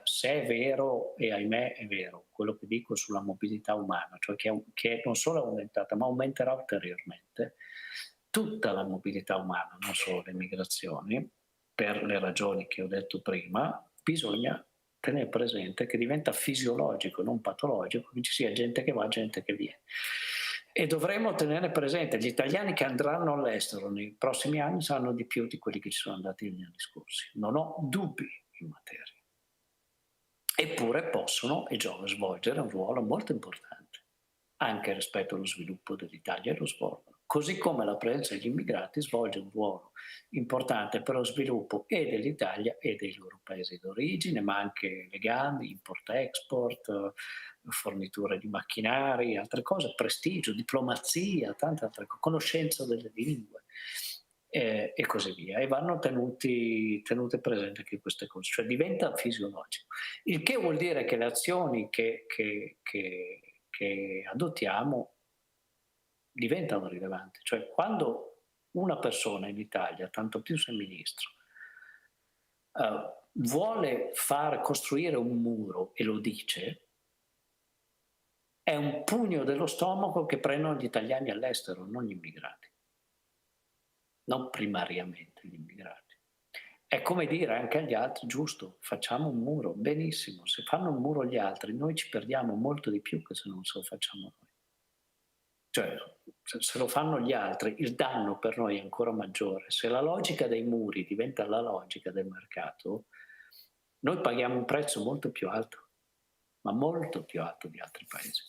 se è vero, e ahimè è vero, quello che dico sulla mobilità umana, cioè che non solo è aumentata, ma aumenterà ulteriormente, tutta la mobilità umana, non solo le migrazioni, per le ragioni che ho detto prima, bisogna tenere presente che diventa fisiologico, non patologico, che ci sia gente che va, gente che viene. E dovremo tenere presente gli italiani che andranno all'estero nei prossimi anni saranno di più di quelli che ci sono andati negli anni scorsi. Non ho dubbi in materia. Eppure possono e giova svolgere un ruolo molto importante, anche rispetto allo sviluppo dell'Italia, e lo svolgono. Così come la presenza degli immigrati svolge un ruolo importante per lo sviluppo e dell'Italia e dei loro paesi d'origine, ma anche legami, import-export, forniture di macchinari, altre cose, prestigio, diplomazia, tante altre cose, conoscenza delle lingue e così via. E vanno tenute presenti anche queste cose, cioè diventa fisiologico. Il che vuol dire che le azioni che adottiamo diventano rilevanti. Cioè quando una persona in Italia, tanto più se ministro, vuole far costruire un muro e lo dice, è un pugno dello stomaco che prendono gli italiani all'estero, non gli immigrati. Non primariamente gli immigrati. È come dire anche agli altri, giusto, facciamo un muro, benissimo, se fanno un muro gli altri noi ci perdiamo molto di più che se non se lo facciamo noi. Cioè, se lo fanno gli altri, il danno per noi è ancora maggiore. Se la logica dei muri diventa la logica del mercato, noi paghiamo un prezzo molto più alto, ma molto più alto di altri paesi.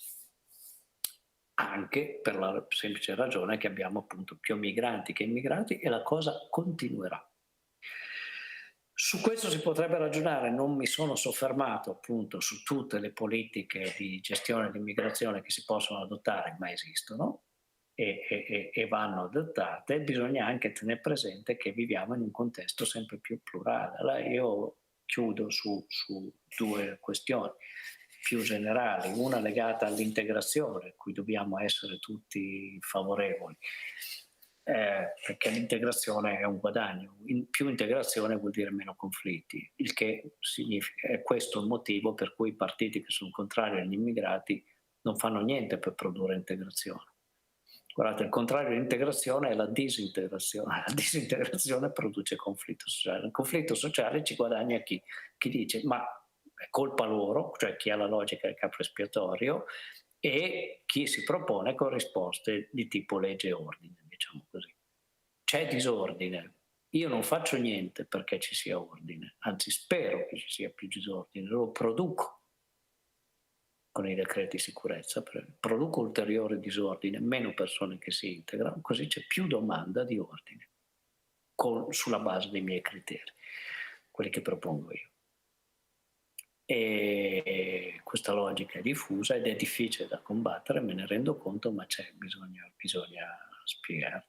Anche per la semplice ragione che abbiamo appunto più migranti che immigrati e la cosa continuerà. Su questo si potrebbe ragionare, non mi sono soffermato appunto su tutte le politiche di gestione dell'immigrazione che si possono adottare, ma esistono e vanno adottate. Bisogna anche tenere presente che viviamo in un contesto sempre più plurale. Allora io chiudo su due questioni più generali, una legata all'integrazione, a cui dobbiamo essere tutti favorevoli. Perché l'integrazione è un guadagno, più integrazione vuol dire meno conflitti, il che significa, è questo il motivo per cui i partiti che sono contrari agli immigrati non fanno niente per produrre integrazione. Guardate, il contrario dell'integrazione è la disintegrazione. La disintegrazione produce conflitto sociale. Il conflitto sociale ci guadagna chi? Chi dice ma è colpa loro, cioè chi ha la logica del capo espiatorio, e chi si propone con risposte di tipo legge e ordine, diciamo così. C'è disordine. Io non faccio niente perché ci sia ordine, anzi spero che ci sia più disordine, lo produco con i decreti di sicurezza, produco ulteriore disordine, meno persone che si integrano, così c'è più domanda di ordine, sulla base dei miei criteri, quelli che propongo io. E questa logica è diffusa ed è difficile da combattere, me ne rendo conto, ma bisogna spiegarlo.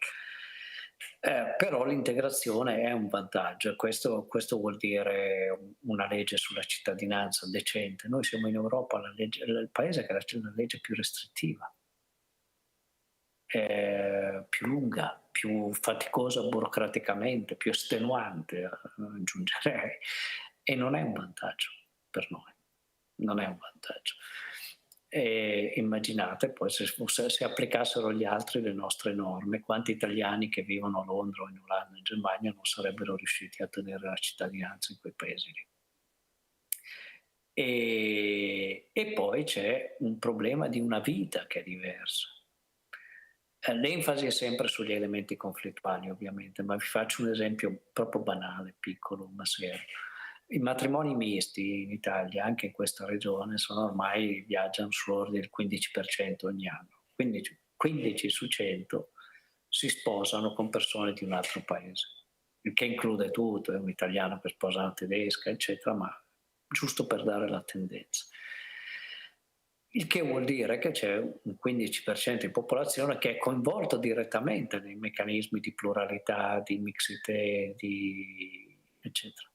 Però l'integrazione è un vantaggio e questo vuol dire una legge sulla cittadinanza decente. Noi siamo in Europa il paese che ha la legge più restrittiva, più lunga, più faticosa burocraticamente, più estenuante, aggiungerei, e non è un vantaggio per noi, non è un vantaggio. E immaginate poi se applicassero gli altri le nostre norme, quanti italiani che vivono a Londra o in Olanda, in Germania non sarebbero riusciti a tenere la cittadinanza in quei paesi lì. E poi c'è un problema di una vita che è diversa. L'enfasi è sempre sugli elementi conflittuali ovviamente, ma vi faccio un esempio proprio banale, piccolo, ma serio. I matrimoni misti in Italia, anche in questa regione, viaggiano sull'ordine del 15% ogni anno. 15 su 100 si sposano con persone di un altro paese, il che include tutto, è un italiano che sposa una tedesca, eccetera, ma giusto per dare la tendenza. Il che vuol dire che c'è un 15% di popolazione che è coinvolta direttamente nei meccanismi di pluralità, di mixité, eccetera.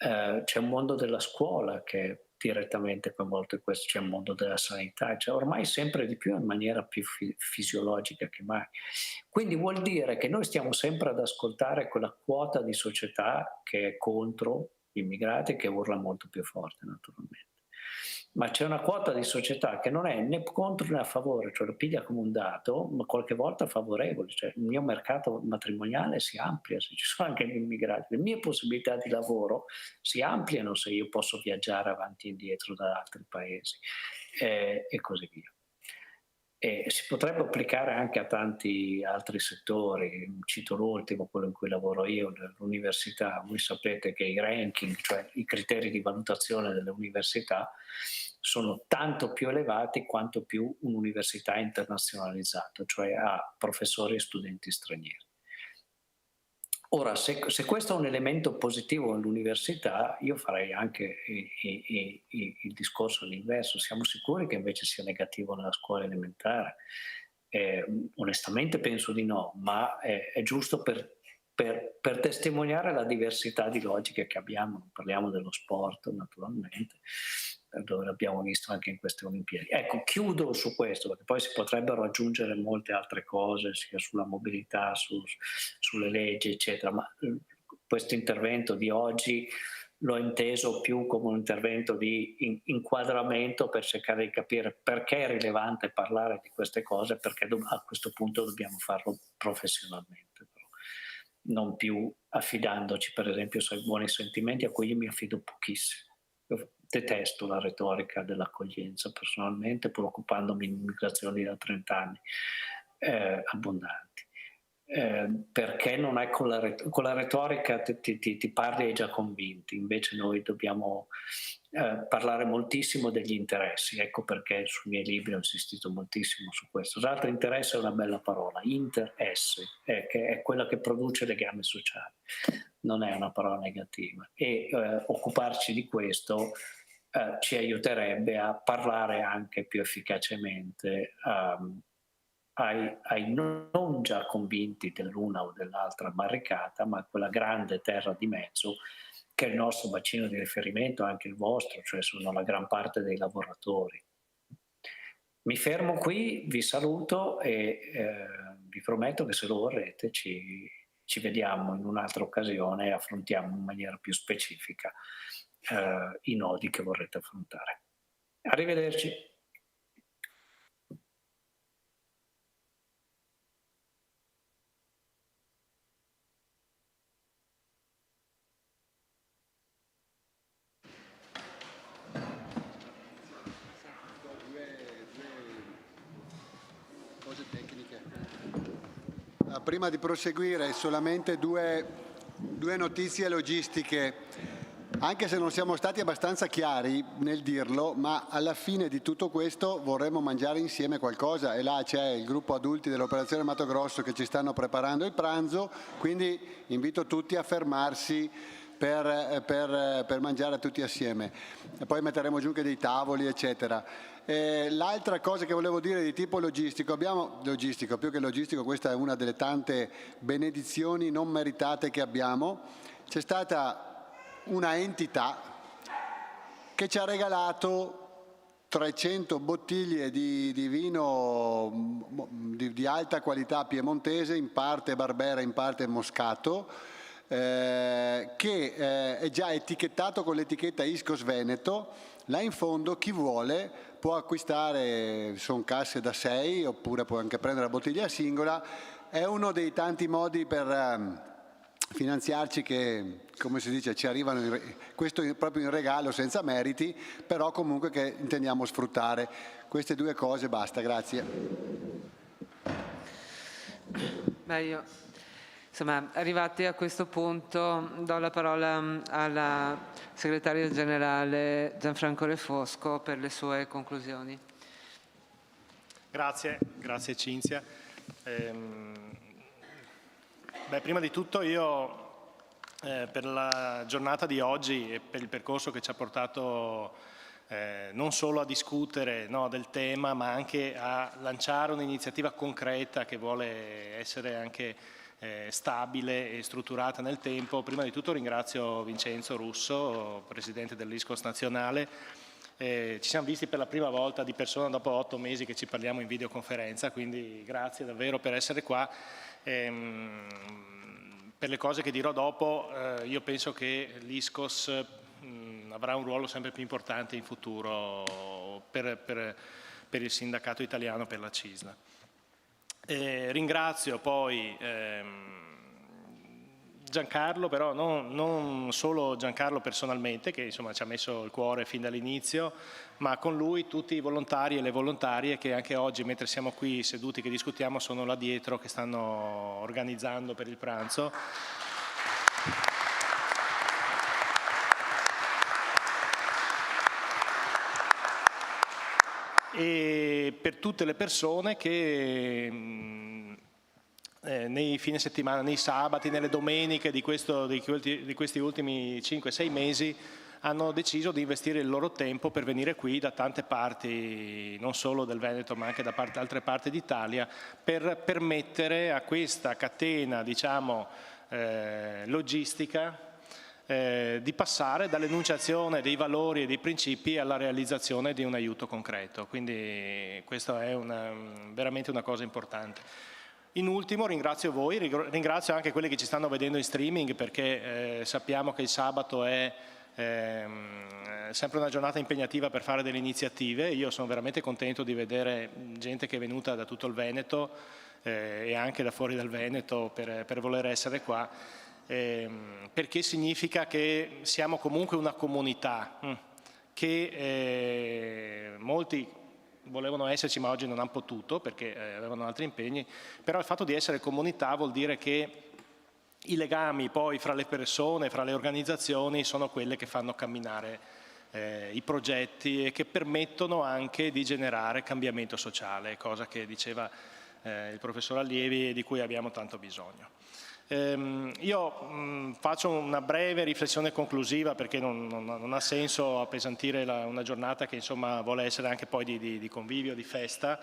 C'è un mondo della scuola che è direttamente coinvolto in questo, c'è un mondo della sanità, cioè ormai sempre di più in maniera più fisiologica che mai. Quindi vuol dire che noi stiamo sempre ad ascoltare quella quota di società che è contro gli immigrati, che urla molto più forte naturalmente. Ma c'è una quota di società che non è né contro né a favore, cioè lo piglia come un dato, ma qualche volta favorevole, cioè il mio mercato matrimoniale si amplia se ci sono anche gli immigrati, le mie possibilità di lavoro si ampliano se io posso viaggiare avanti e indietro da altri paesi e così via. E si potrebbe applicare anche a tanti altri settori, cito l'ultimo, quello in cui lavoro io, l'università. Voi sapete che i ranking, cioè i criteri di valutazione delle università, sono tanto più elevati quanto più un'università è internazionalizzata, cioè ha professori e studenti stranieri. Ora, se questo è un elemento positivo nell'università, io farei anche il discorso all'inverso. Siamo sicuri che invece sia negativo nella scuola elementare? Onestamente penso di no, ma è giusto per testimoniare la diversità di logiche che abbiamo. Non parliamo dello sport, naturalmente, dove l'abbiamo visto anche in queste Olimpiadi. Ecco, chiudo su questo, perché poi si potrebbero aggiungere molte altre cose, sia sulla mobilità, sulle leggi, eccetera, ma questo intervento di oggi l'ho inteso più come un intervento di inquadramento per cercare di capire perché è rilevante parlare di queste cose, perché a questo punto dobbiamo farlo professionalmente, però, non più affidandoci per esempio ai buoni sentimenti, a cui io mi affido pochissimo. Io detesto la retorica dell'accoglienza personalmente, pur occupandomi di immigrazioni da 30 anni abbondanti. Perché non è con la retorica ti parli e hai già convinti, invece noi dobbiamo parlare moltissimo degli interessi, ecco perché sui miei libri ho insistito moltissimo su questo. Tra l'altro interesse è una bella parola, interesse, che è quella che produce legame sociale. non è una parola negativa, e occuparci di questo ci aiuterebbe a parlare anche più efficacemente ai non già convinti dell'una o dell'altra barricata, ma quella grande terra di mezzo che è il nostro bacino di riferimento, anche il vostro, cioè sono la gran parte dei lavoratori. Mi fermo qui, vi saluto e vi prometto che se lo vorrete ci vediamo in un'altra occasione e affrontiamo in maniera più specifica i nodi che vorrete affrontare. Arrivederci. Prima di proseguire, solamente due notizie logistiche, anche se non siamo stati abbastanza chiari nel dirlo, ma alla fine di tutto questo vorremmo mangiare insieme qualcosa e là c'è il gruppo adulti dell'operazione Mato Grosso che ci stanno preparando il pranzo, quindi invito tutti a fermarsi per mangiare tutti assieme. E poi metteremo giù anche dei tavoli, eccetera. L'altra cosa che volevo dire di tipo logistico, più che logistico, questa è una delle tante benedizioni non meritate che abbiamo, c'è stata una entità che ci ha regalato 300 bottiglie di vino di alta qualità piemontese, in parte Barbera, in parte Moscato, che è già etichettato con l'etichetta Ischos Veneto. Là in fondo chi vuole può acquistare, sono casse da 6, oppure può anche prendere la bottiglia singola. È uno dei tanti modi per finanziarci che, come si dice, ci arrivano questo proprio in regalo senza meriti, però comunque che intendiamo sfruttare. Queste due cose basta, grazie. Insomma, arrivati a questo punto, do la parola alla segretaria generale Gianfranco Refosco per le sue conclusioni. Grazie Cinzia. Prima di tutto io per la giornata di oggi e per il percorso che ci ha portato non solo a discutere del tema, ma anche a lanciare un'iniziativa concreta che vuole essere anche stabile e strutturata nel tempo. Prima di tutto ringrazio Vincenzo Russo, presidente dell'Iscos nazionale. Ci siamo visti per la prima volta di persona dopo 8 mesi che ci parliamo in videoconferenza, quindi grazie davvero per essere qua. Per le cose che dirò dopo, io penso che l'Iscos avrà un ruolo sempre più importante in futuro per il sindacato italiano, per la CISL. Ringrazio poi Giancarlo, però non solo Giancarlo personalmente, che insomma ci ha messo il cuore fin dall'inizio, ma con lui tutti i volontari e le volontarie che anche oggi, mentre siamo qui seduti che discutiamo, sono là dietro che stanno organizzando per il pranzo. E per tutte le persone che nei fine settimana, nei sabati, nelle domeniche di questi ultimi 5-6 mesi hanno deciso di investire il loro tempo per venire qui da tante parti, non solo del Veneto ma anche da altre parti d'Italia, per permettere a questa catena, diciamo, logistica di passare dall'enunciazione dei valori e dei principi alla realizzazione di un aiuto concreto. Quindi questa è veramente una cosa importante. In ultimo ringrazio voi, ringrazio anche quelli che ci stanno vedendo in streaming, perché sappiamo che il sabato è sempre una giornata impegnativa per fare delle iniziative. Io sono veramente contento di vedere gente che è venuta da tutto il Veneto e anche da fuori dal Veneto per voler essere qua. Perché significa che siamo comunque una comunità che molti volevano esserci ma oggi non hanno potuto perché avevano altri impegni, però il fatto di essere comunità vuol dire che i legami poi fra le persone, fra le organizzazioni sono quelle che fanno camminare i progetti e che permettono anche di generare cambiamento sociale, cosa che diceva il professor Allievi e di cui abbiamo tanto bisogno. Io faccio una breve riflessione conclusiva perché non ha senso appesantire una giornata che insomma vuole essere anche poi di convivio, di festa,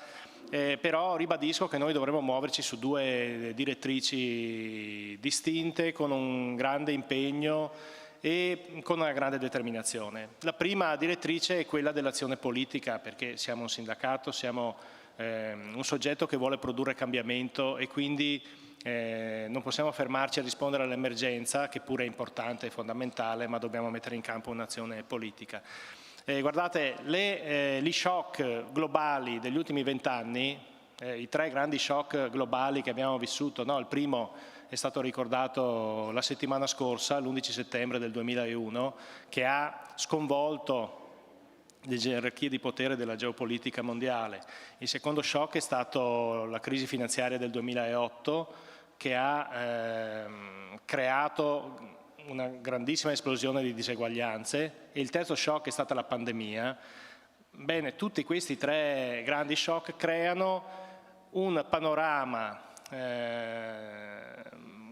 però ribadisco che noi dovremo muoverci su due direttrici distinte con un grande impegno e con una grande determinazione. La prima direttrice è quella dell'azione politica, perché siamo un sindacato, siamo un soggetto che vuole produrre cambiamento e quindi non possiamo fermarci a rispondere all'emergenza, che pure è importante e fondamentale, ma dobbiamo mettere in campo un'azione politica. Guardate, gli shock globali degli ultimi 20 anni, i 3 grandi shock globali che abbiamo vissuto, no? Il primo è stato ricordato la settimana scorsa, l'11 settembre del 2001, che ha sconvolto le gerarchie di potere della geopolitica mondiale. Il secondo shock è stato la crisi finanziaria del 2008, che ha creato una grandissima esplosione di diseguaglianze, e il terzo shock è stata la pandemia. Bene, tutti questi 3 grandi shock creano un panorama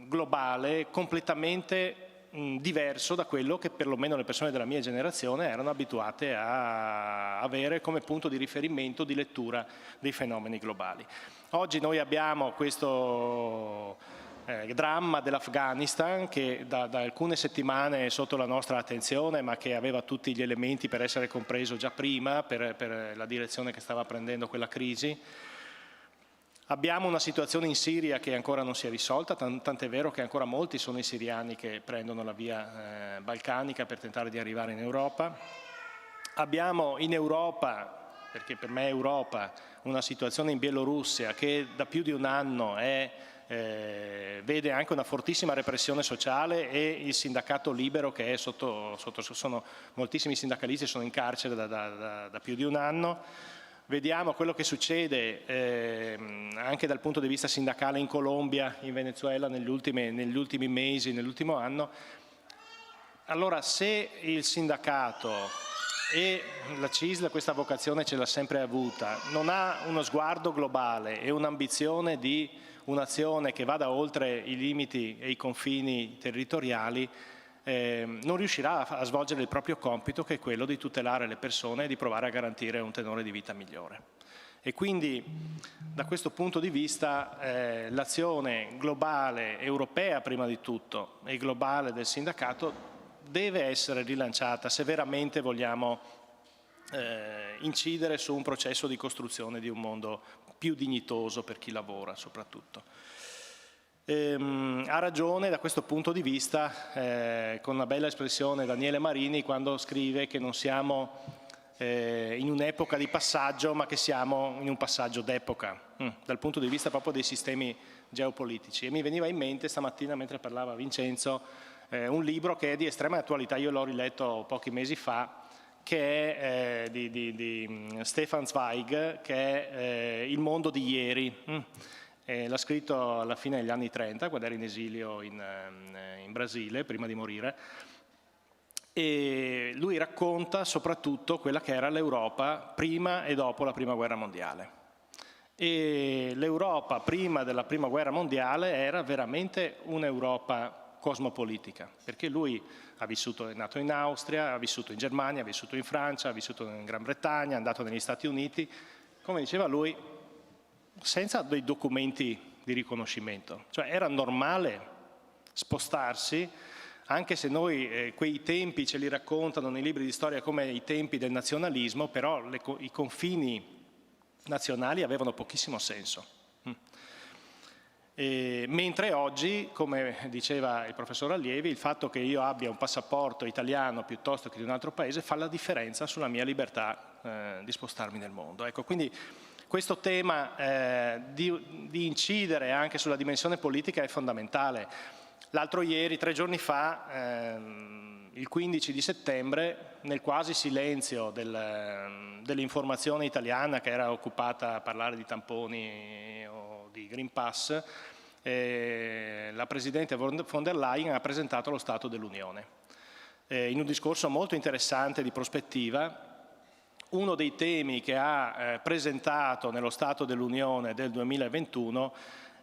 globale completamente diverso da quello che perlomeno le persone della mia generazione erano abituate a avere come punto di riferimento di lettura dei fenomeni globali. Oggi noi abbiamo questo dramma dell'Afghanistan che da alcune settimane è sotto la nostra attenzione, ma che aveva tutti gli elementi per essere compreso già prima per la direzione che stava prendendo quella crisi. Abbiamo una situazione in Siria che ancora non si è risolta, tant'è vero che ancora molti sono i siriani che prendono la via balcanica per tentare di arrivare in Europa. Abbiamo in Europa, perché per me è Europa, una situazione in Bielorussia che da più di un anno vede anche una fortissima repressione sociale, e il sindacato libero che è sotto moltissimi sindacalisti sono in carcere da più di un anno. Vediamo quello che succede anche dal punto di vista sindacale in Colombia, in Venezuela negli ultimi mesi, nell'ultimo anno. Allora, se il sindacato e la CISL questa vocazione ce l'ha sempre avuta, non ha uno sguardo globale e un'ambizione di un'azione che vada oltre i limiti e i confini territoriali, non riuscirà a svolgere il proprio compito, che è quello di tutelare le persone e di provare a garantire un tenore di vita migliore. E quindi da questo punto di vista l'azione globale, europea prima di tutto, e globale del sindacato deve essere rilanciata se veramente vogliamo incidere su un processo di costruzione di un mondo più dignitoso per chi lavora soprattutto. Ha ragione da questo punto di vista, con una bella espressione, Daniele Marini quando scrive che non siamo in un'epoca di passaggio, ma che siamo in un passaggio d'epoca, dal punto di vista proprio dei sistemi geopolitici. E mi veniva in mente stamattina, mentre parlava Vincenzo, un libro che è di estrema attualità, io l'ho riletto pochi mesi fa, che è di Stefan Zweig, che è Il mondo di ieri. L'ha scritto alla fine degli anni 30, quando era in esilio in Brasile, prima di morire, e lui racconta soprattutto quella che era l'Europa prima e dopo la Prima Guerra Mondiale. E l'Europa prima della Prima Guerra Mondiale era veramente un'Europa cosmopolitica, perché lui è nato in Austria, ha vissuto in Germania, ha vissuto in Francia, ha vissuto in Gran Bretagna, è andato negli Stati Uniti, come diceva lui, senza dei documenti di riconoscimento. Cioè era normale spostarsi, anche se noi quei tempi ce li raccontano nei libri di storia come i tempi del nazionalismo, però i confini nazionali avevano pochissimo senso. Mentre oggi, come diceva il professor Allievi, il fatto che io abbia un passaporto italiano piuttosto che di un altro paese fa la differenza sulla mia libertà di spostarmi nel mondo. Ecco, quindi questo tema di incidere anche sulla dimensione politica è fondamentale. L'altro ieri, 3 giorni fa, il 15 di settembre, nel quasi silenzio dell'informazione italiana che era occupata a parlare di tamponi o di Green Pass, la Presidente von der Leyen ha presentato lo Stato dell'Unione. In un discorso molto interessante di prospettiva, uno dei temi che ha presentato nello Stato dell'Unione del 2021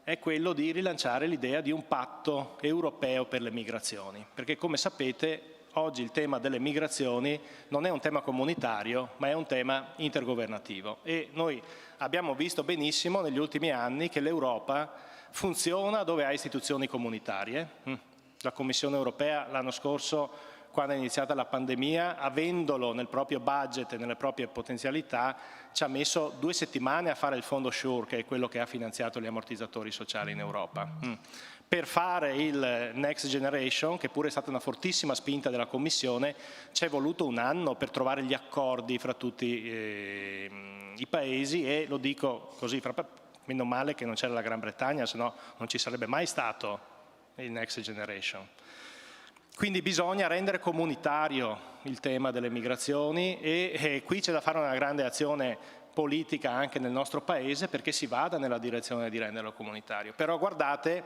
è quello di rilanciare l'idea di un patto europeo per le migrazioni, perché come sapete oggi il tema delle migrazioni non è un tema comunitario, ma è un tema intergovernativo e noi abbiamo visto benissimo negli ultimi anni che l'Europa funziona dove ha istituzioni comunitarie. La Commissione europea l'anno scorso, quando è iniziata la pandemia, avendolo nel proprio budget e nelle proprie potenzialità, ci ha messo 2 settimane a fare il fondo SURE, che è quello che ha finanziato gli ammortizzatori sociali in Europa. Per fare il Next Generation, che pure è stata una fortissima spinta della Commissione, ci è voluto un anno per trovare gli accordi fra tutti i paesi e lo dico così, meno male che non c'era la Gran Bretagna, se no non ci sarebbe mai stato il Next Generation. Quindi bisogna rendere comunitario il tema delle migrazioni e qui c'è da fare una grande azione politica anche nel nostro Paese perché si vada nella direzione di renderlo comunitario. Però guardate,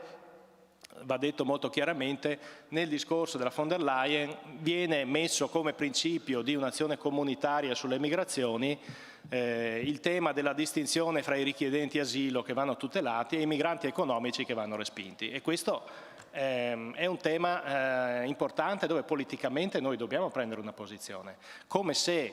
va detto molto chiaramente, nel discorso della von der Leyen viene messo come principio di un'azione comunitaria sulle migrazioni il tema della distinzione fra i richiedenti asilo che vanno tutelati e i migranti economici che vanno respinti. E questo è un tema importante dove politicamente noi dobbiamo prendere una posizione. Come se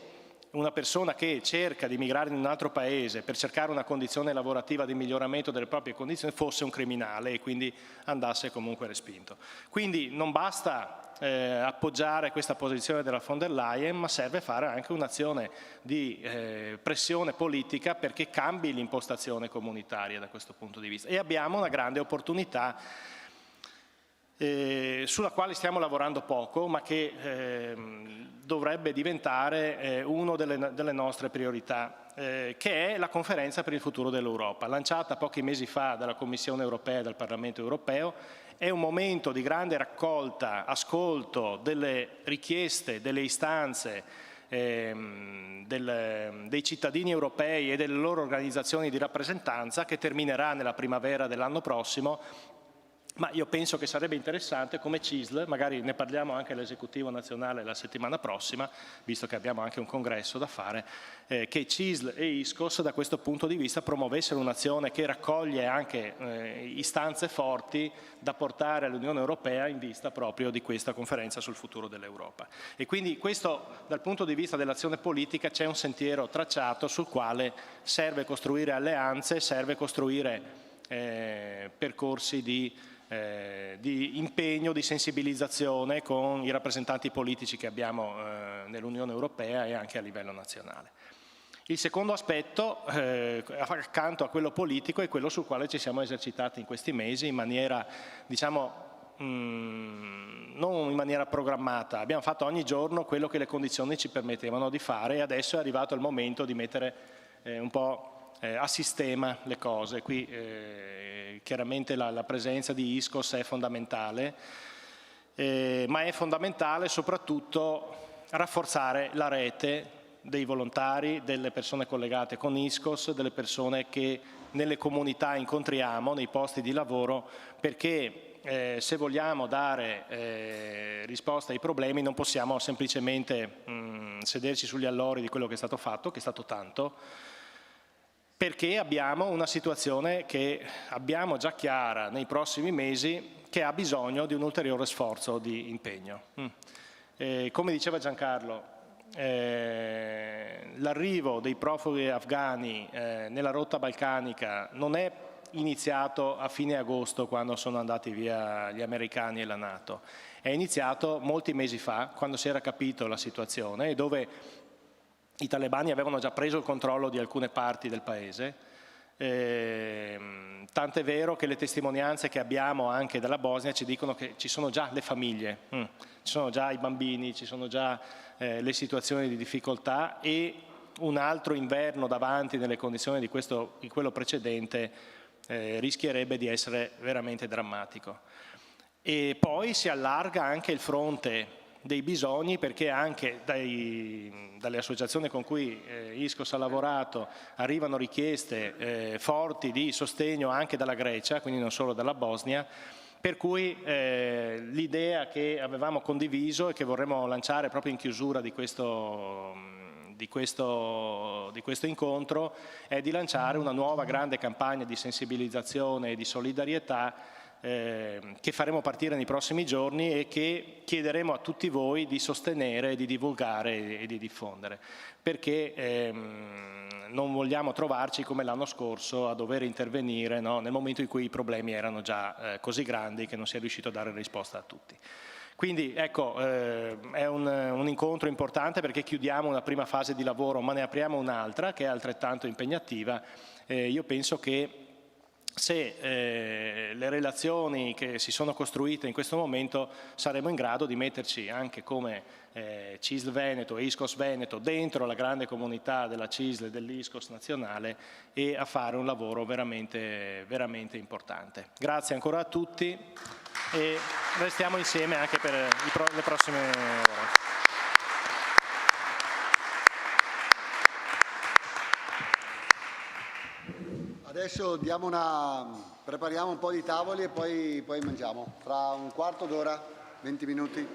una persona che cerca di migrare in un altro paese per cercare una condizione lavorativa di miglioramento delle proprie condizioni fosse un criminale e quindi andasse comunque respinto. Quindi non basta appoggiare questa posizione della von der Leyen, ma serve fare anche un'azione di pressione politica perché cambi l'impostazione comunitaria da questo punto di vista. E abbiamo una grande opportunità sulla quale stiamo lavorando poco, ma che dovrebbe diventare una delle nostre priorità, che è la conferenza per il futuro dell'Europa, lanciata pochi mesi fa dalla Commissione europea e dal Parlamento europeo. È un momento di grande raccolta, ascolto delle richieste, delle istanze dei cittadini europei e delle loro organizzazioni di rappresentanza, che terminerà nella primavera dell'anno prossimo. Ma io penso che sarebbe interessante come CISL, magari ne parliamo anche all'esecutivo nazionale la settimana prossima, visto che abbiamo anche un congresso da fare, che CISL e ISCOS da questo punto di vista promuovessero un'azione che raccoglie anche istanze forti da portare all'Unione Europea in vista proprio di questa conferenza sul futuro dell'Europa. E quindi questo dal punto di vista dell'azione politica c'è un sentiero tracciato sul quale serve costruire alleanze, serve costruire percorsi di impegno, di sensibilizzazione con i rappresentanti politici che abbiamo nell'Unione Europea e anche a livello nazionale. Il secondo aspetto, accanto a quello politico, è quello sul quale ci siamo esercitati in questi mesi in maniera, diciamo, non in maniera programmata. Abbiamo fatto ogni giorno quello che le condizioni ci permettevano di fare e adesso è arrivato il momento di mettere un po' a sistema le cose. Qui chiaramente la presenza di ISCOS è fondamentale, ma è fondamentale soprattutto rafforzare la rete dei volontari, delle persone collegate con ISCOS, delle persone che nelle comunità incontriamo, nei posti di lavoro, perché se vogliamo dare risposta ai problemi non possiamo semplicemente sederci sugli allori di quello che è stato fatto, che è stato tanto, perché abbiamo una situazione che abbiamo già chiara nei prossimi mesi che ha bisogno di un ulteriore sforzo di impegno. Come diceva Giancarlo, l'arrivo dei profughi afghani nella rotta balcanica non è iniziato a fine agosto quando sono andati via gli americani e la NATO, è iniziato molti mesi fa quando si era capito la situazione e dove i talebani avevano già preso il controllo di alcune parti del paese, tant'è vero che le testimonianze che abbiamo anche dalla Bosnia ci dicono che ci sono già le famiglie, ci sono già i bambini, ci sono già le situazioni di difficoltà e un altro inverno davanti nelle condizioni di quello precedente rischierebbe di essere veramente drammatico. E poi si allarga anche il fronte dei bisogni perché anche dalle associazioni con cui ISCOS ha lavorato arrivano richieste forti di sostegno anche dalla Grecia, quindi non solo dalla Bosnia, per cui l'idea che avevamo condiviso e che vorremmo lanciare proprio in chiusura di questo di questo incontro è di lanciare una nuova grande campagna di sensibilizzazione e di solidarietà che faremo partire nei prossimi giorni e che chiederemo a tutti voi di sostenere, di divulgare e di diffondere, perché non vogliamo trovarci come l'anno scorso a dover intervenire, no, nel momento in cui i problemi erano già così grandi che non si è riuscito a dare risposta a tutti. Quindi ecco, è un incontro importante perché chiudiamo una prima fase di lavoro, ma ne apriamo un'altra che è altrettanto impegnativa. Io penso che se le relazioni che si sono costruite in questo momento saremo in grado di metterci anche come CISL Veneto e ISCOS Veneto dentro la grande comunità della CISL e dell'ISCOS nazionale e a fare un lavoro veramente, veramente importante. Grazie ancora a tutti e restiamo insieme anche per le prossime ore. Adesso prepariamo un po' di tavoli e poi mangiamo. Fra un quarto d'ora, 20 minuti.